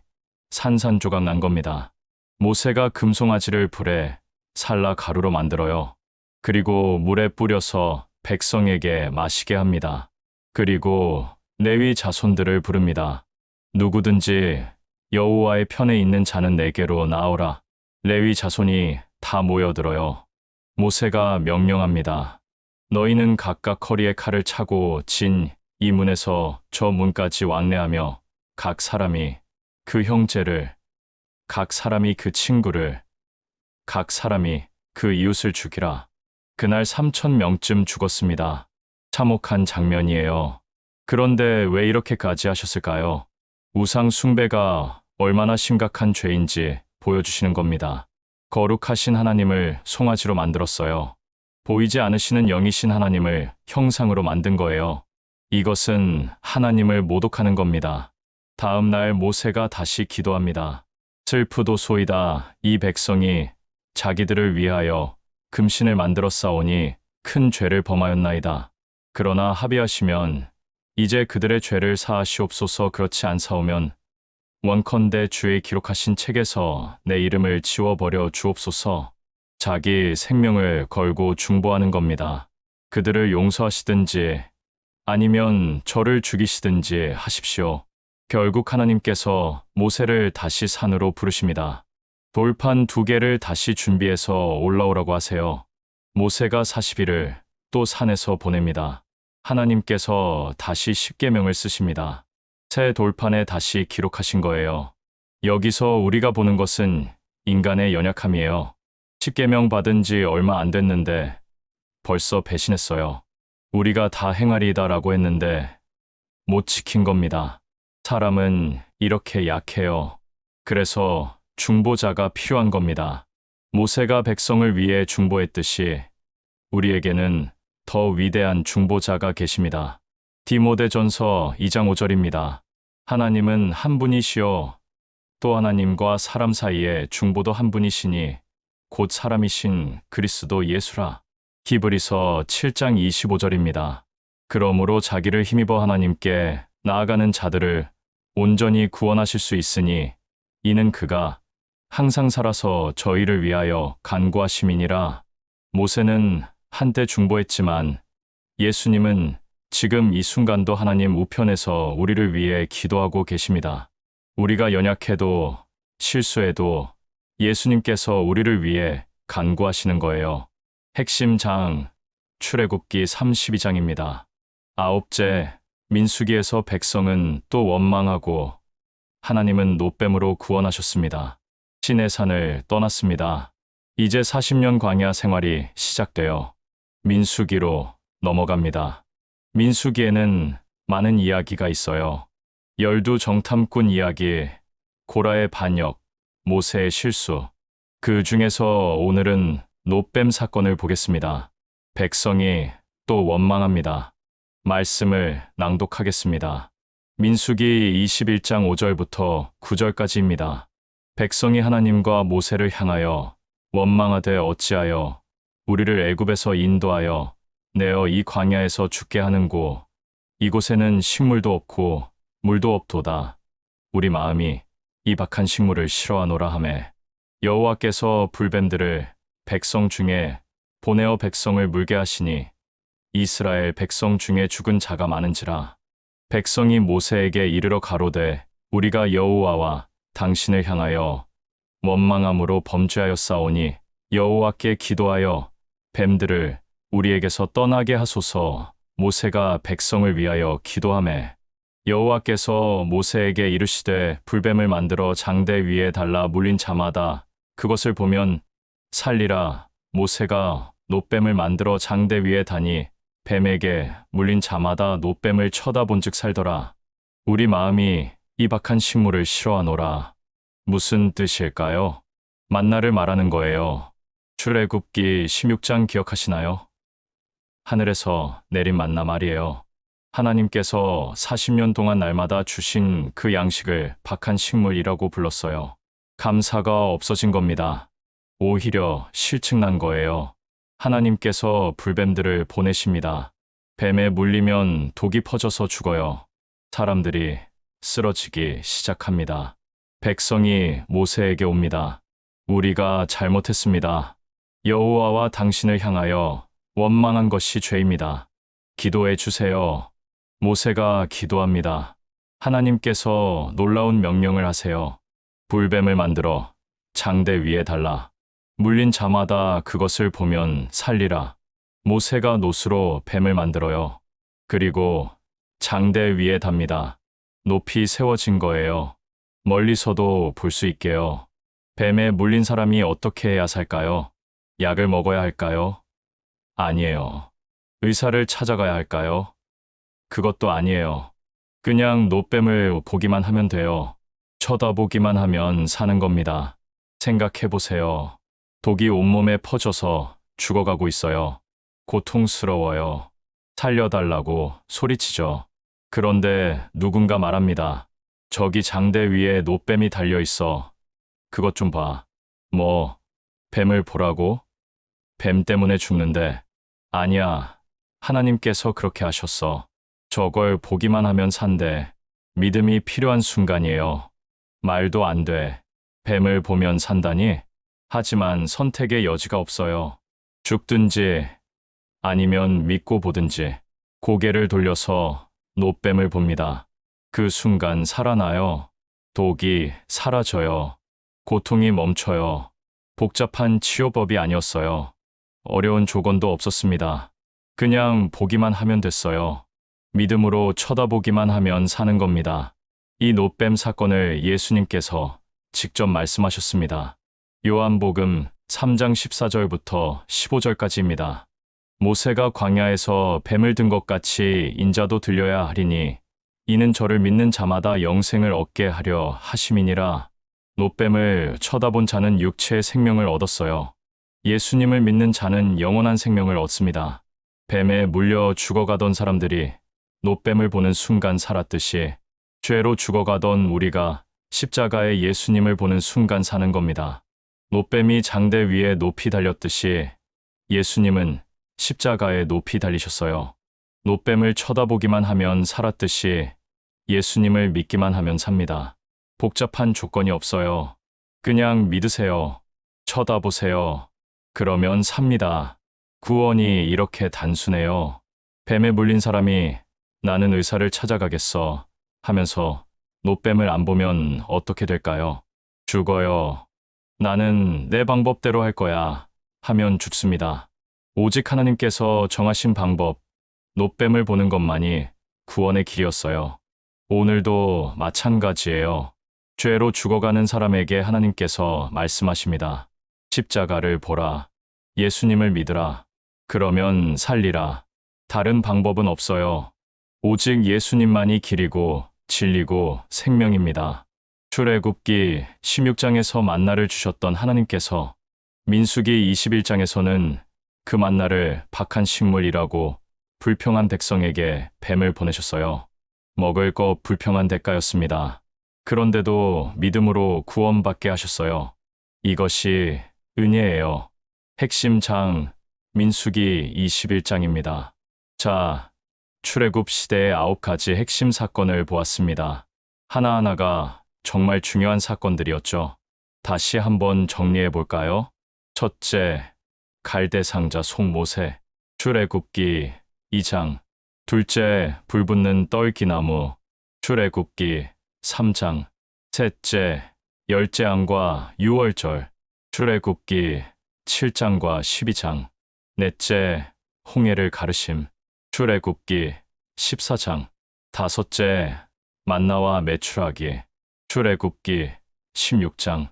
산산조각 난 겁니다. 모세가 금송아지를 불에 살라 가루로 만들어요. 그리고 물에 뿌려서 백성에게 마시게 합니다. 그리고 레위 자손들을 부릅니다. 누구든지 여호와의 편에 있는 자는 내게로 나오라. 레위 자손이 다 모여들어요. 모세가 명령합니다. 너희는 각각 허리에 칼을 차고 진 이 문에서 저 문까지 왕래하며 각 사람이 그 형제를, 각 사람이 그 친구를, 각 사람이 그 이웃을 죽이라. 그날 3,000명쯤 죽었습니다. 참혹한 장면이에요. 그런데 왜 이렇게까지 하셨을까요? 우상 숭배가 얼마나 심각한 죄인지 보여주시는 겁니다. 거룩하신 하나님을 송아지로 만들었어요. 보이지 않으시는 영이신 하나님을 형상으로 만든 거예요. 이것은 하나님을 모독하는 겁니다. 다음 날 모세가 다시 기도합니다. 슬프도소이다. 이 백성이 자기들을 위하여 금신을 만들어 싸우니 큰 죄를 범하였나이다. 그러나 합의하시면 이제 그들의 죄를 사하시옵소서. 그렇지 않사오면 원컨대 주의 기록하신 책에서 내 이름을 지워버려 주옵소서. 자기 생명을 걸고 중보하는 겁니다. 그들을 용서하시든지 아니면 저를 죽이시든지 하십시오. 결국 하나님께서 모세를 다시 산으로 부르십니다. 돌판 2개를 다시 준비해서 올라오라고 하세요. 모세가 40일을 또 산에서 보냅니다. 하나님께서 다시 십계명을 쓰십니다. 새 돌판에 다시 기록하신 거예요. 여기서 우리가 보는 것은 인간의 연약함이에요. 십계명 받은 지 얼마 안 됐는데 벌써 배신했어요. 우리가 다 행하리이다라고 했는데 못 지킨 겁니다. 사람은 이렇게 약해요. 그래서 중보자가 필요한 겁니다. 모세가 백성을 위해 중보했듯이 우리에게는 더 위대한 중보자가 계십니다. 디모데전서 2장 5절입니다. 하나님은 한 분이시요 또 하나님과 사람 사이에 중보도 한 분이시니 곧 사람이신 그리스도 예수라. 히브리서 7장 25절입니다. 그러므로 자기를 힘입어 하나님께 나아가는 자들을 온전히 구원하실 수 있으니 이는 그가 항상 살아서 저희를 위하여 간구하심이니라. 모세는 한때 중보했지만 예수님은 지금 이 순간도 하나님 우편에서 우리를 위해 기도하고 계십니다. 우리가 연약해도 실수해도 예수님께서 우리를 위해 간구하시는 거예요. 핵심 장, 출애굽기 32장입니다. 9째, 민수기에서 백성은 또 원망하고 하나님은 노뱀으로 구원하셨습니다. 시내산을 떠났습니다. 이제 40년 광야 생활이 시작되어 민수기로 넘어갑니다. 민수기에는 많은 이야기가 있어요. 열두 정탐꾼 이야기, 고라의 반역, 모세의 실수. 그 중에서 오늘은 노뱀 사건을 보겠습니다. 백성이 또 원망합니다. 말씀을 낭독하겠습니다. 민수기 21장 5절부터 9절까지입니다. 백성이 하나님과 모세를 향하여 원망하되 어찌하여 우리를 애굽에서 인도하여 내어 이 광야에서 죽게 하는고 이곳에는 식물도 없고 물도 없도다. 우리 마음이 이 박한 식물을 싫어하노라 하매 여호와께서 불뱀들을 백성 중에 보내어 백성을 물게 하시니 이스라엘 백성 중에 죽은 자가 많은지라. 백성이 모세에게 이르러 가로되 우리가 여호와와 당신을 향하여 원망함으로 범죄하였사오니 여호와께 기도하여 뱀들을 우리에게서 떠나게 하소서. 모세가 백성을 위하여 기도하매 여호와께서 모세에게 이르시되 불뱀을 만들어 장대 위에 달라 물린 자마다 그것을 보면 살리라. 모세가 노뱀을 만들어 장대 위에 다니 뱀에게 물린 자마다 노뱀을 쳐다본즉 살더라. 우리 마음이 이 박한 식물을 싫어하노라. 무슨 뜻일까요? 만나를 말하는 거예요. 출애굽기 16장 기억하시나요? 하늘에서 내린 만나 말이에요. 하나님께서 40년 동안 날마다 주신 그 양식을 박한 식물이라고 불렀어요. 감사가 없어진 겁니다. 오히려 실증난 거예요. 하나님께서 불뱀들을 보내십니다. 뱀에 물리면 독이 퍼져서 죽어요. 사람들이 쓰러지기 시작합니다. 백성이 모세에게 옵니다. 우리가 잘못했습니다. 여호와와 당신을 향하여 원망한 것이 죄입니다. 기도해 주세요. 모세가 기도합니다. 하나님께서 놀라운 명령을 하세요. 불뱀을 만들어 장대 위에 달라. 물린 자마다 그것을 보면 살리라. 모세가 노수로 뱀을 만들어요. 그리고 장대 위에 답니다. 높이 세워진 거예요. 멀리서도 볼 수 있게요. 뱀에 물린 사람이 어떻게 해야 살까요? 약을 먹어야 할까요? 아니에요. 의사를 찾아가야 할까요? 그것도 아니에요. 그냥 노뱀을 보기만 하면 돼요. 쳐다보기만 하면 사는 겁니다. 생각해 보세요. 독이 온몸에 퍼져서 죽어가고 있어요. 고통스러워요. 살려달라고 소리치죠. 그런데 누군가 말합니다. 저기 장대 위에 노뱀이 달려 있어. 그것 좀 봐. 뭐, 뱀을 보라고? 뱀 때문에 죽는데. 아니야. 하나님께서 그렇게 하셨어. 저걸 보기만 하면 산대. 믿음이 필요한 순간이에요. 말도 안 돼. 뱀을 보면 산다니? 하지만 선택의 여지가 없어요. 죽든지 아니면 믿고 보든지. 고개를 돌려서 노뱀을 봅니다. 그 순간 살아나요. 독이 사라져요. 고통이 멈춰요. 복잡한 치료법이 아니었어요. 어려운 조건도 없었습니다. 그냥 보기만 하면 됐어요. 믿음으로 쳐다보기만 하면 사는 겁니다. 이 노뱀 사건을 예수님께서 직접 말씀하셨습니다. 요한복음 3장 14절부터 15절까지입니다. 모세가 광야에서 뱀을 든 것 같이 인자도 들려야 하리니 이는 저를 믿는 자마다 영생을 얻게 하려 하심이니라. 노뱀을 쳐다본 자는 육체의 생명을 얻었어요. 예수님을 믿는 자는 영원한 생명을 얻습니다. 뱀에 물려 죽어가던 사람들이 노뱀을 보는 순간 살았듯이 죄로 죽어가던 우리가 십자가에 예수님을 보는 순간 사는 겁니다. 노뱀이 장대 위에 높이 달렸듯이 예수님은 십자가에 높이 달리셨어요. 노뱀을 쳐다보기만 하면 살았듯이 예수님을 믿기만 하면 삽니다. 복잡한 조건이 없어요. 그냥 믿으세요. 쳐다보세요. 그러면 삽니다. 구원이 이렇게 단순해요. 뱀에 물린 사람이 나는 의사를 찾아가겠어 하면서 노뱀을 안 보면 어떻게 될까요? 죽어요. 나는 내 방법대로 할 거야 하면 죽습니다. 오직 하나님께서 정하신 방법, 노뱀을 보는 것만이 구원의 길이었어요. 오늘도 마찬가지예요. 죄로 죽어가는 사람에게 하나님께서 말씀하십니다. 십자가를 보라. 예수님을 믿으라. 그러면 살리라. 다른 방법은 없어요. 오직 예수님만이 길이고 진리고 생명입니다. 출애굽기 16장에서 만나를 주셨던 하나님께서 민수기 21장에서는 그 만나를 박한 식물이라고 불평한 백성에게 뱀을 보내셨어요. 먹을 거 불평한 대가였습니다. 그런데도 믿음으로 구원받게 하셨어요. 이것이 은혜예요. 핵심 장 민수기 21장입니다. 자, 출애굽 시대의 9가지 핵심 사건을 보았습니다. 하나하나가 정말 중요한 사건들이었죠. 다시 한번 정리해 볼까요? 첫째, 갈대 상자 송모세, 출애굽기 2장. 둘째, 불붙는 떨기나무, 출애굽기 3장. 셋째, 열재앙과 유월절, 출애굽기 7장과 12장. 넷째, 홍해를 가르심, 출애굽기 14장. 다섯째, 만나와 메추라기, 출애굽기 16장.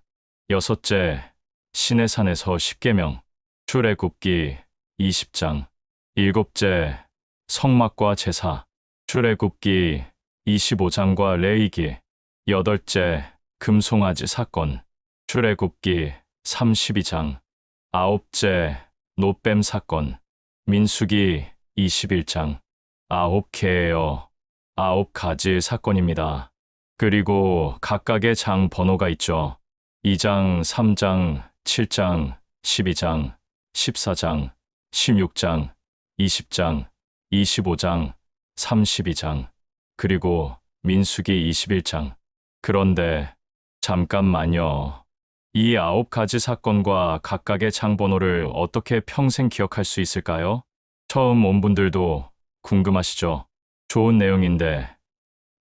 여섯째, 시내산에서 십계명, 출애굽기 20장. 일곱째, 성막과 제사, 출애굽기 25장과 레위기. 여덟째, 금송아지 사건, 출애굽기 32장. 아홉째, 노뱀 사건, 민수기 21장. 9개예요. 9가지 사건입니다. 그리고 각각의 장 번호가 있죠. 2장, 3장, 7장, 12장, 14장, 16장, 20장, 25장, 32장, 그리고 민수기 21장. 그런데 잠깐만요. 이 9가지 사건과 각각의 장 번호를 어떻게 평생 기억할 수 있을까요? 처음 온 분들도 궁금하시죠? 좋은 내용인데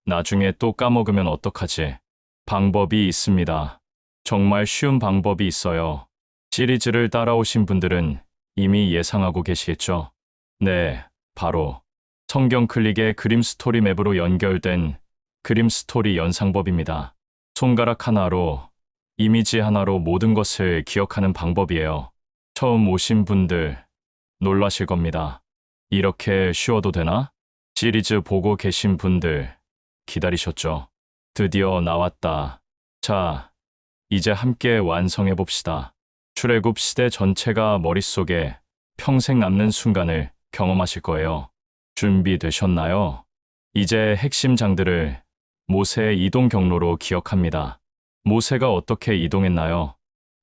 나중에 또 까먹으면 어떡하지? 방법이 있습니다. 정말 쉬운 방법이 있어요. 시리즈를 따라오신 분들은 이미 예상하고 계시겠죠? 네, 바로 성경 클릭의 그림 스토리 맵으로 연결된 그림 스토리 연상법입니다. 손가락 하나로, 이미지 하나로 모든 것을 기억하는 방법이에요. 처음 오신 분들 놀라실 겁니다. 이렇게 쉬워도 되나? 시리즈 보고 계신 분들 기다리셨죠? 드디어 나왔다. 자, 이제 함께 완성해 봅시다. 출애굽 시대 전체가 머릿속에 평생 남는 순간을 경험하실 거예요. 준비되셨나요? 이제 핵심 장들을 모세의 이동 경로로 기억합니다. 모세가 어떻게 이동했나요?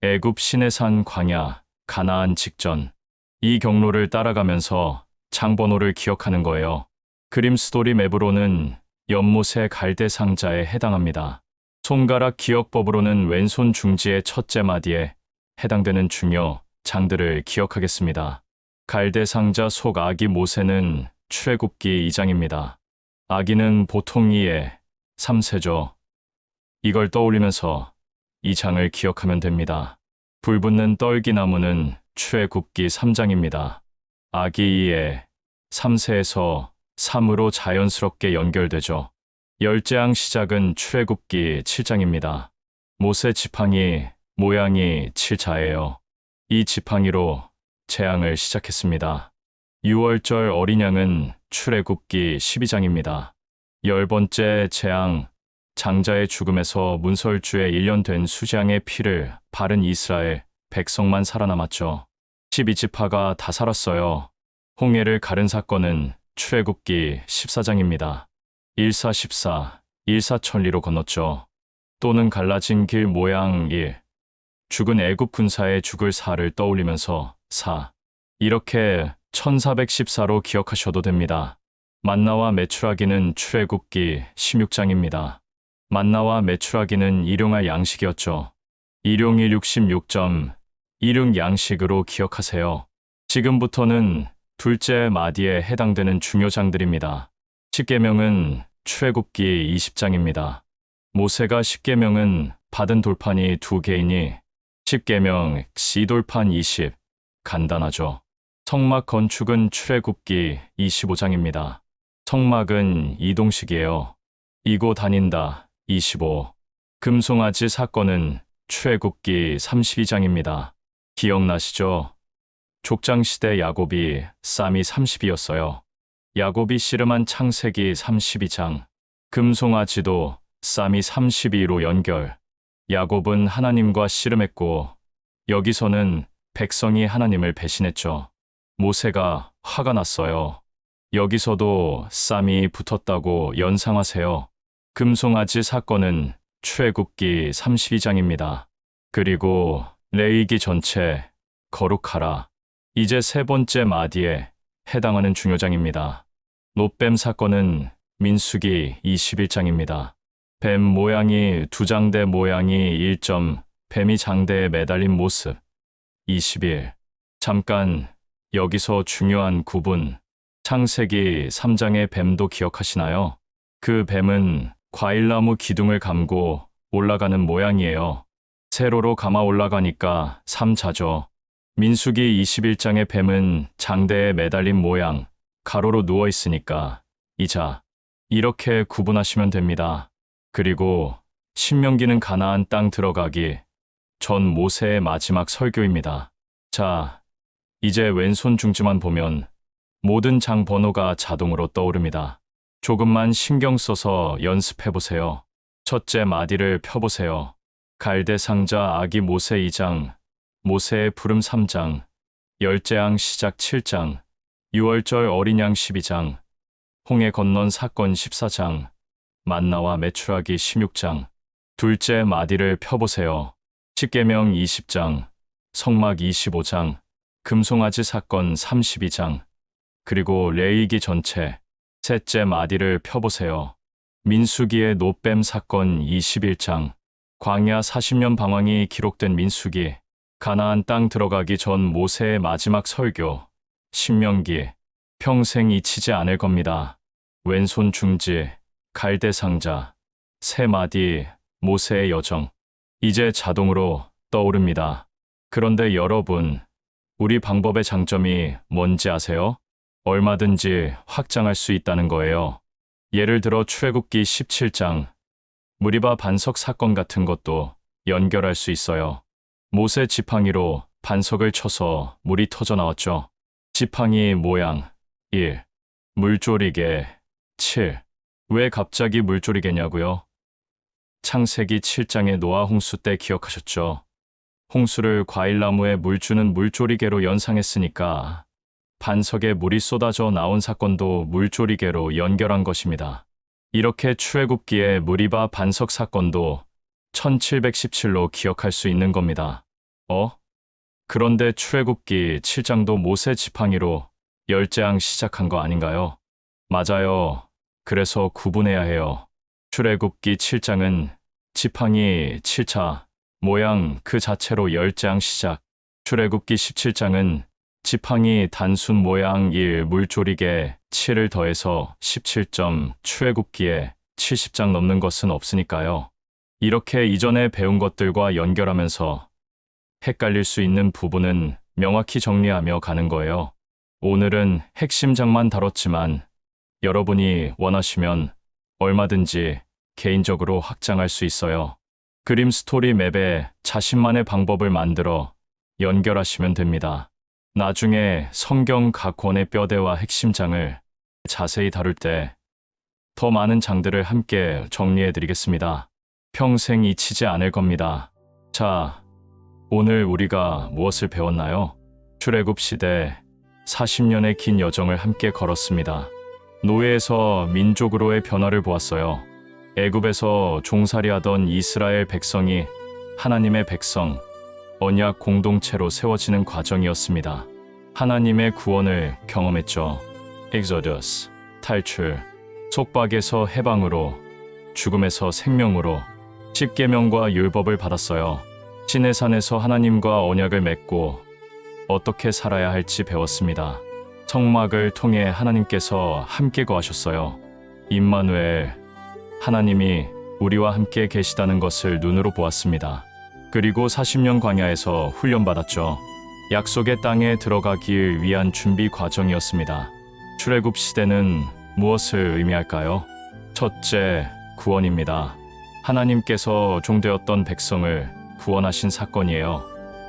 애굽 시내산 광야, 가나안 직전. 이 경로를 따라가면서 장번호를 기억하는 거예요. 그림 스토리 맵으로는 연못의 갈대 상자에 해당합니다. 손가락 기억법으로는 왼손 중지의 첫째 마디에 해당되는 중요 장들을 기억하겠습니다. 갈대 상자 속 아기 모세는 출애굽기 2장입니다. 아기는 보통 2에 3세죠. 이걸 떠올리면서 이 장을 기억하면 됩니다. 불붙는 떨기나무는 출애굽기 3장입니다. 아기 2에 3세에서 3으로 자연스럽게 연결되죠. 열재앙 시작은 출애굽기 7장입니다. 모세 지팡이 모양이 7자예요. 이 지팡이로 재앙을 시작했습니다. 6월절 어린 양은 출애굽기 12장입니다. 10번째 재앙, 장자의 죽음에서 문설주에 1년 된 수재앙의 피를 바른 이스라엘 백성만 살아남았죠. 12지파가 다 살았어요. 홍해를 가른 사건은 출애굽기 14장입니다. 일사십사, 일사천리로 건넜죠. 또는 갈라진 길 모양 1. 죽은 애굽 군사의 죽을 4를 떠올리면서 4. 이렇게 1414로 기억하셔도 됩니다. 만나와 메추라기는 출애굽기 16장입니다. 만나와 메추라기는 일용할 양식이었죠. 일용이 66점, 일용 양식으로 기억하세요. 지금부터는 둘째 마디에 해당되는 중요장들입니다. 십계명은 출애굽기 20장입니다. 모세가 십계명은 받은 돌판이 2개이니 십계명 시돌판 20. 간단하죠. 성막 건축은 출애굽기 25장입니다. 성막은 이동식이에요. 이고 다닌다 25. 금송아지 사건은 출애굽기 32장입니다. 기억나시죠? 족장시대 야곱이 쌈이 30이었어요. 야곱이 씨름한 창세기 32장. 금송아지도 쌈이 32로 연결. 야곱은 하나님과 씨름했고 여기서는 백성이 하나님을 배신했죠. 모세가 화가 났어요. 여기서도 쌈이 붙었다고 연상하세요. 금송아지 사건은 출애굽기 32장입니다. 그리고 레위기 전체 거룩하라. 이제 세 번째 마디에 해당하는 중요장입니다. 놋뱀 사건은 민수기 21장입니다. 뱀 모양이 두 장대 모양이 1점, 뱀이 장대에 매달린 모습 21. 잠깐 여기서 중요한 구분. 창세기 3장의 뱀도 기억하시나요? 그 뱀은 과일나무 기둥을 감고 올라가는 모양이에요. 세로로 감아 올라가니까 3자죠. 민수기 21장의 뱀은 장대에 매달린 모양, 가로로 누워 있으니까 2자. 이렇게 구분하시면 됩니다. 그리고 신명기는 가나안 땅 들어가기 전 모세의 마지막 설교입니다. 자, 이제 왼손 중지만 보면 모든 장 번호가 자동으로 떠오릅니다. 조금만 신경 써서 연습해 보세요. 첫째 마디를 펴보세요. 갈대 상자 아기 모세 2장, 모세의 부름 3장, 열재앙 시작 7장, 6월절 어린 양 12장, 홍해 건넌 사건 14장, 만나와 메추라기 16장, 둘째 마디를 펴보세요. 십계명 20장, 성막 25장, 금송아지 사건 32장, 그리고 레위기 전체, 셋째 마디를 펴보세요. 민수기의 노뱀 사건 21장, 광야 40년 방황이 기록된 민수기, 가나안 땅 들어가기 전 모세의 마지막 설교, 신명기, 평생 잊히지 않을 겁니다. 왼손 중지, 갈대 상자, 세 마디, 모세의 여정. 이제 자동으로 떠오릅니다. 그런데 여러분, 우리 방법의 장점이 뭔지 아세요? 얼마든지 확장할 수 있다는 거예요. 예를 들어 출애굽기 17장, 무리바 반석 사건 같은 것도 연결할 수 있어요. 모세 지팡이로 반석을 쳐서 물이 터져 나왔죠. 지팡이 모양 1. 물조리개 7. 왜 갑자기 물조리개냐고요? 창세기 7장의 노아 홍수 때 기억하셨죠? 홍수를 과일나무에 물 주는 물조리개로 연상했으니까 반석에 물이 쏟아져 나온 사건도 물조리개로 연결한 것입니다. 이렇게 출애굽기의 무리바 반석 사건도 1717로 기억할 수 있는 겁니다. 그런데 출애굽기 7장도 모세 지팡이로 열재앙 시작한 거 아닌가요? 맞아요. 그래서 구분해야 해요. 출애굽기 7장은 지팡이 7차 모양 그 자체로 열재앙 시작. 출애굽기 17장은 지팡이 단순 모양 1 물조리개 7을 더해서 17점 출애굽기에 70장 넘는 것은 없으니까요. 이렇게 이전에 배운 것들과 연결하면서 헷갈릴 수 있는 부분은 명확히 정리하며 가는 거예요. 오늘은 핵심장만 다뤘지만 여러분이 원하시면 얼마든지 개인적으로 확장할 수 있어요. 그림 스토리 맵에 자신만의 방법을 만들어 연결하시면 됩니다. 나중에 성경 각 권의 뼈대와 핵심장을 자세히 다룰 때 더 많은 장들을 함께 정리해 드리겠습니다. 평생 잊히지 않을 겁니다. 자, 오늘 우리가 무엇을 배웠나요? 출애굽 시대 40년의 긴 여정을 함께 걸었습니다. 노예에서 민족으로의 변화를 보았어요. 애굽에서 종살이하던 이스라엘 백성이 하나님의 백성, 언약 공동체로 세워지는 과정이었습니다. 하나님의 구원을 경험했죠. 엑소더스, 탈출, 속박에서 해방으로, 죽음에서 생명으로, 십계명과 율법을 받았어요. 시내산에서 하나님과 언약을 맺고 어떻게 살아야 할지 배웠습니다. 성막을 통해 하나님께서 함께 거하셨어요. 임마누엘, 하나님이 우리와 함께 계시다는 것을 눈으로 보았습니다. 그리고 40년 광야에서 훈련받았죠. 약속의 땅에 들어가기 위한 준비 과정이었습니다. 출애굽 시대는 무엇을 의미할까요? 첫째, 구원입니다. 하나님께서 종되었던 백성을 구원하신 사건이에요.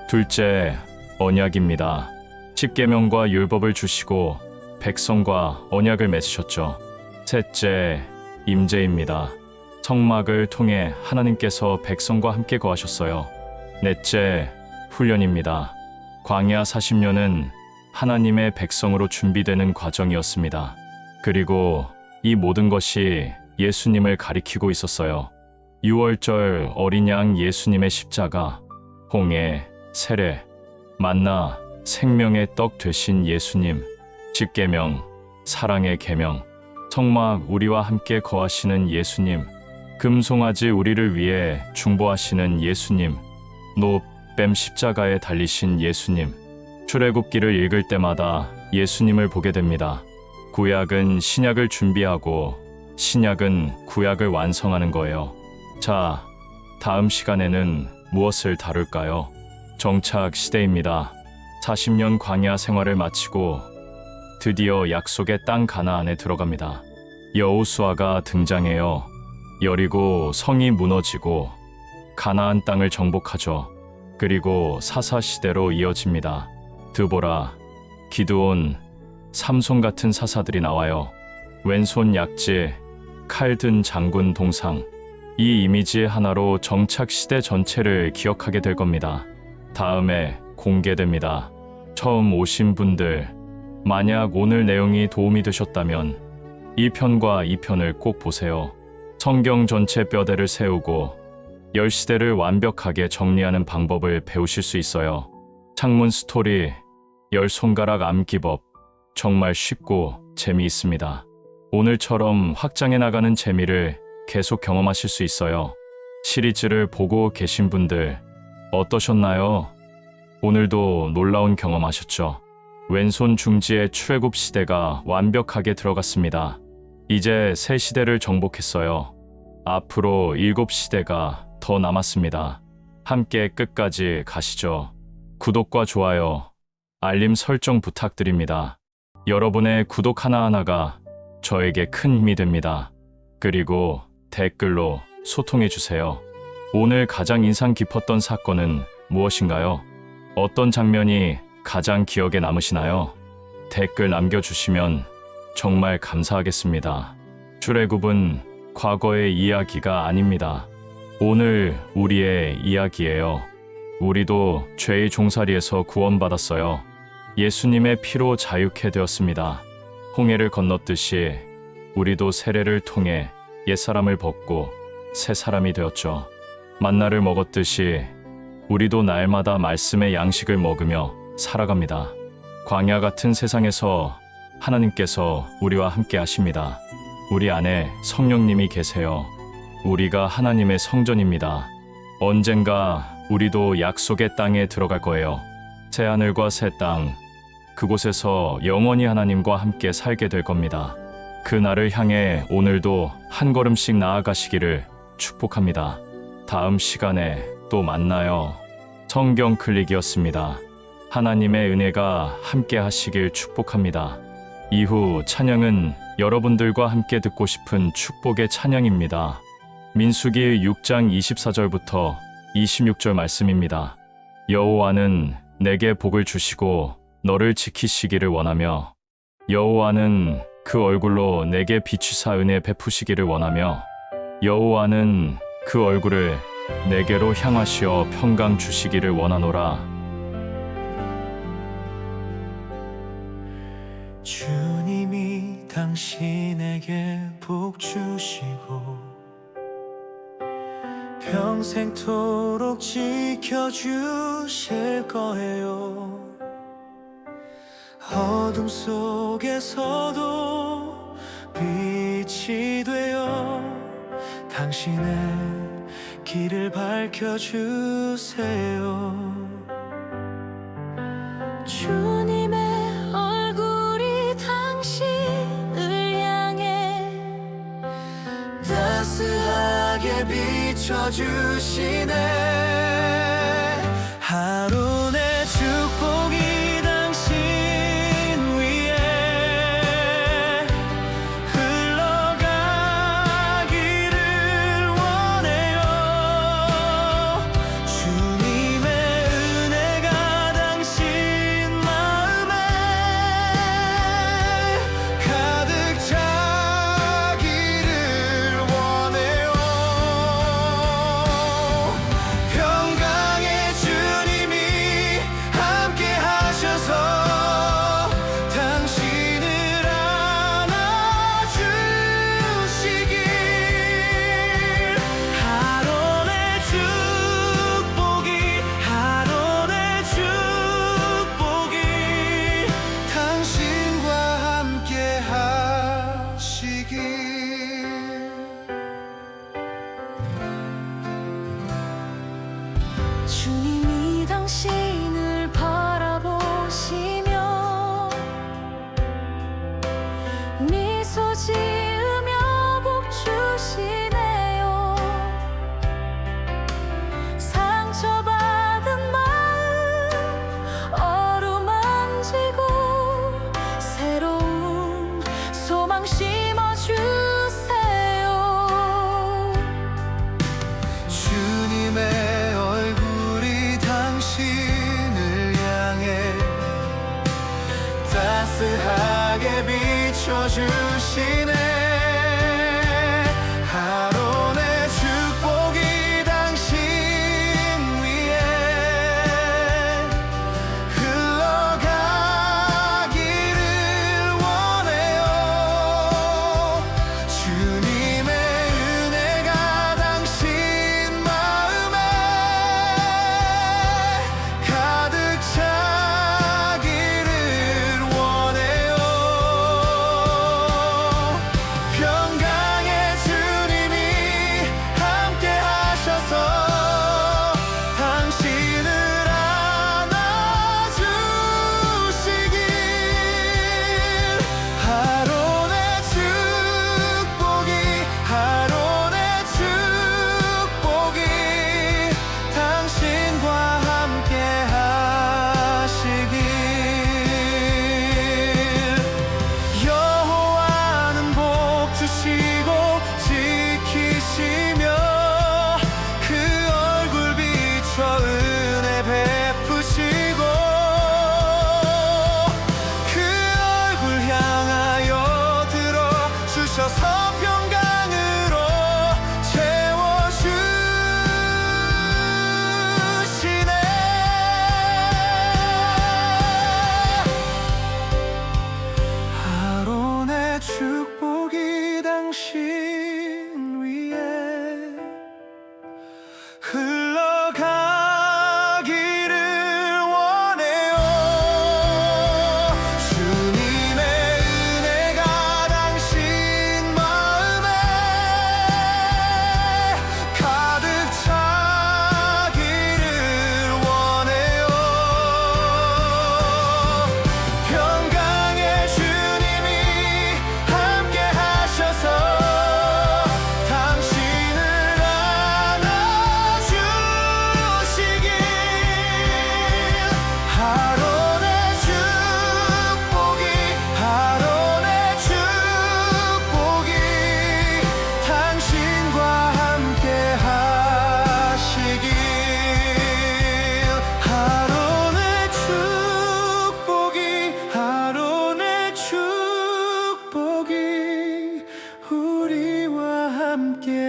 둘째, 언약입니다. 십계명과 율법을 주시고 백성과 언약을 맺으셨죠. 셋째, 임재입니다. 성막을 통해 하나님께서 백성과 함께 거하셨어요. 넷째, 훈련입니다. 광야 40년은 하나님의 백성으로 준비되는 과정이었습니다. 그리고 이 모든 것이 예수님을 가리키고 있었어요. 6월절 어린 양 예수님의 십자가, 홍해, 세례, 만나, 생명의 떡 되신 예수님, 십계명, 사랑의 계명, 성막 우리와 함께 거하시는 예수님, 금송아지 우리를 위해 중보하시는 예수님, 노뱀 십자가에 달리신 예수님. 출애굽기를 읽을 때마다 예수님을 보게 됩니다. 구약은 신약을 준비하고 신약은 구약을 완성하는 거예요. 자, 다음 시간에는 무엇을 다룰까요? 정착 시대입니다. 40년 광야 생활을 마치고 드디어 약속의 땅 가나안에 들어갑니다. 여호수아가 등장해요. 여리고 성이 무너지고 가나안 땅을 정복하죠. 그리고 사사 시대로 이어집니다. 드보라, 기드온, 삼손 같은 사사들이 나와요. 왼손 약지, 칼 든 장군 동상. 이 이미지 하나로 정착 시대 전체를 기억하게 될 겁니다. 다음에 공개됩니다. 처음 오신 분들, 만약 오늘 내용이 도움이 되셨다면 1편과 2편을 꼭 보세요. 성경 전체 뼈대를 세우고 10시대를 완벽하게 정리하는 방법을 배우실 수 있어요. 창문 스토리, 10손가락 암기법, 정말 쉽고 재미있습니다. 오늘처럼 확장해 나가는 재미를 계속 경험하실 수 있어요. 시리즈를 보고 계신 분들 어떠셨나요? 오늘도 놀라운 경험하셨죠? 왼손 중지의 출애굽 시대가 완벽하게 들어갔습니다. 이제 새 시대를 정복했어요. 앞으로 7시대가 더 남았습니다. 함께 끝까지 가시죠. 구독과 좋아요, 알림 설정 부탁드립니다. 여러분의 구독 하나하나가 저에게 큰 힘이 됩니다. 그리고 댓글로 소통해주세요. 오늘 가장 인상 깊었던 사건은 무엇인가요? 어떤 장면이 가장 기억에 남으시나요? 댓글 남겨주시면 정말 감사하겠습니다. 출애굽은 과거의 이야기가 아닙니다. 오늘 우리의 이야기예요. 우리도 죄의 종살이에서 구원받았어요. 예수님의 피로 자유케 되었습니다. 홍해를 건넜듯이 우리도 세례를 통해 옛사람을 벗고 새 사람이 되었죠. 만나를 먹었듯이 우리도 날마다 말씀의 양식을 먹으며 살아갑니다. 광야 같은 세상에서 하나님께서 우리와 함께 하십니다. 우리 안에 성령님이 계세요. 우리가 하나님의 성전입니다. 언젠가 우리도 약속의 땅에 들어갈 거예요. 새 하늘과 새 땅, 그곳에서 영원히 하나님과 함께 살게 될 겁니다. 그 날을 향해 오늘도 한 걸음씩 나아가시기를 축복합니다. 다음 시간에 또 만나요. 성경 클릭이었습니다. 하나님의 은혜가 함께 하시길 축복합니다. 이후 찬양은 여러분들과 함께 듣고 싶은 축복의 찬양입니다. 민수기 6장 24절부터 26절 말씀입니다. 여호와는 내게 복을 주시고 너를 지키시기를 원하며 여호와는 그 얼굴로 내게 비추사 은혜 베푸시기를 원하며 여호와는 그 얼굴을 내게로 향하시어 평강 주시기를 원하노라. 주님이 당신에게 복 주시고 평생토록 지켜주실 거예요. 어둠 속에서도 빛이 되어 당신의 길을 밝혀주세요. 주님의 얼굴이 당신을 향해 따스하게 비춰주시네. 하루 내 축복이 당신 위에 흘러가기를 원해요. 주님의 은혜가 당신 마음에 가득 차기를 원해요. 평강의 주님이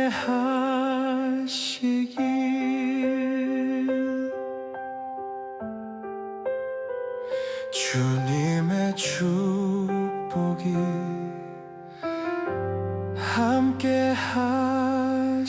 하시길 주님의 축복이 함께 하시길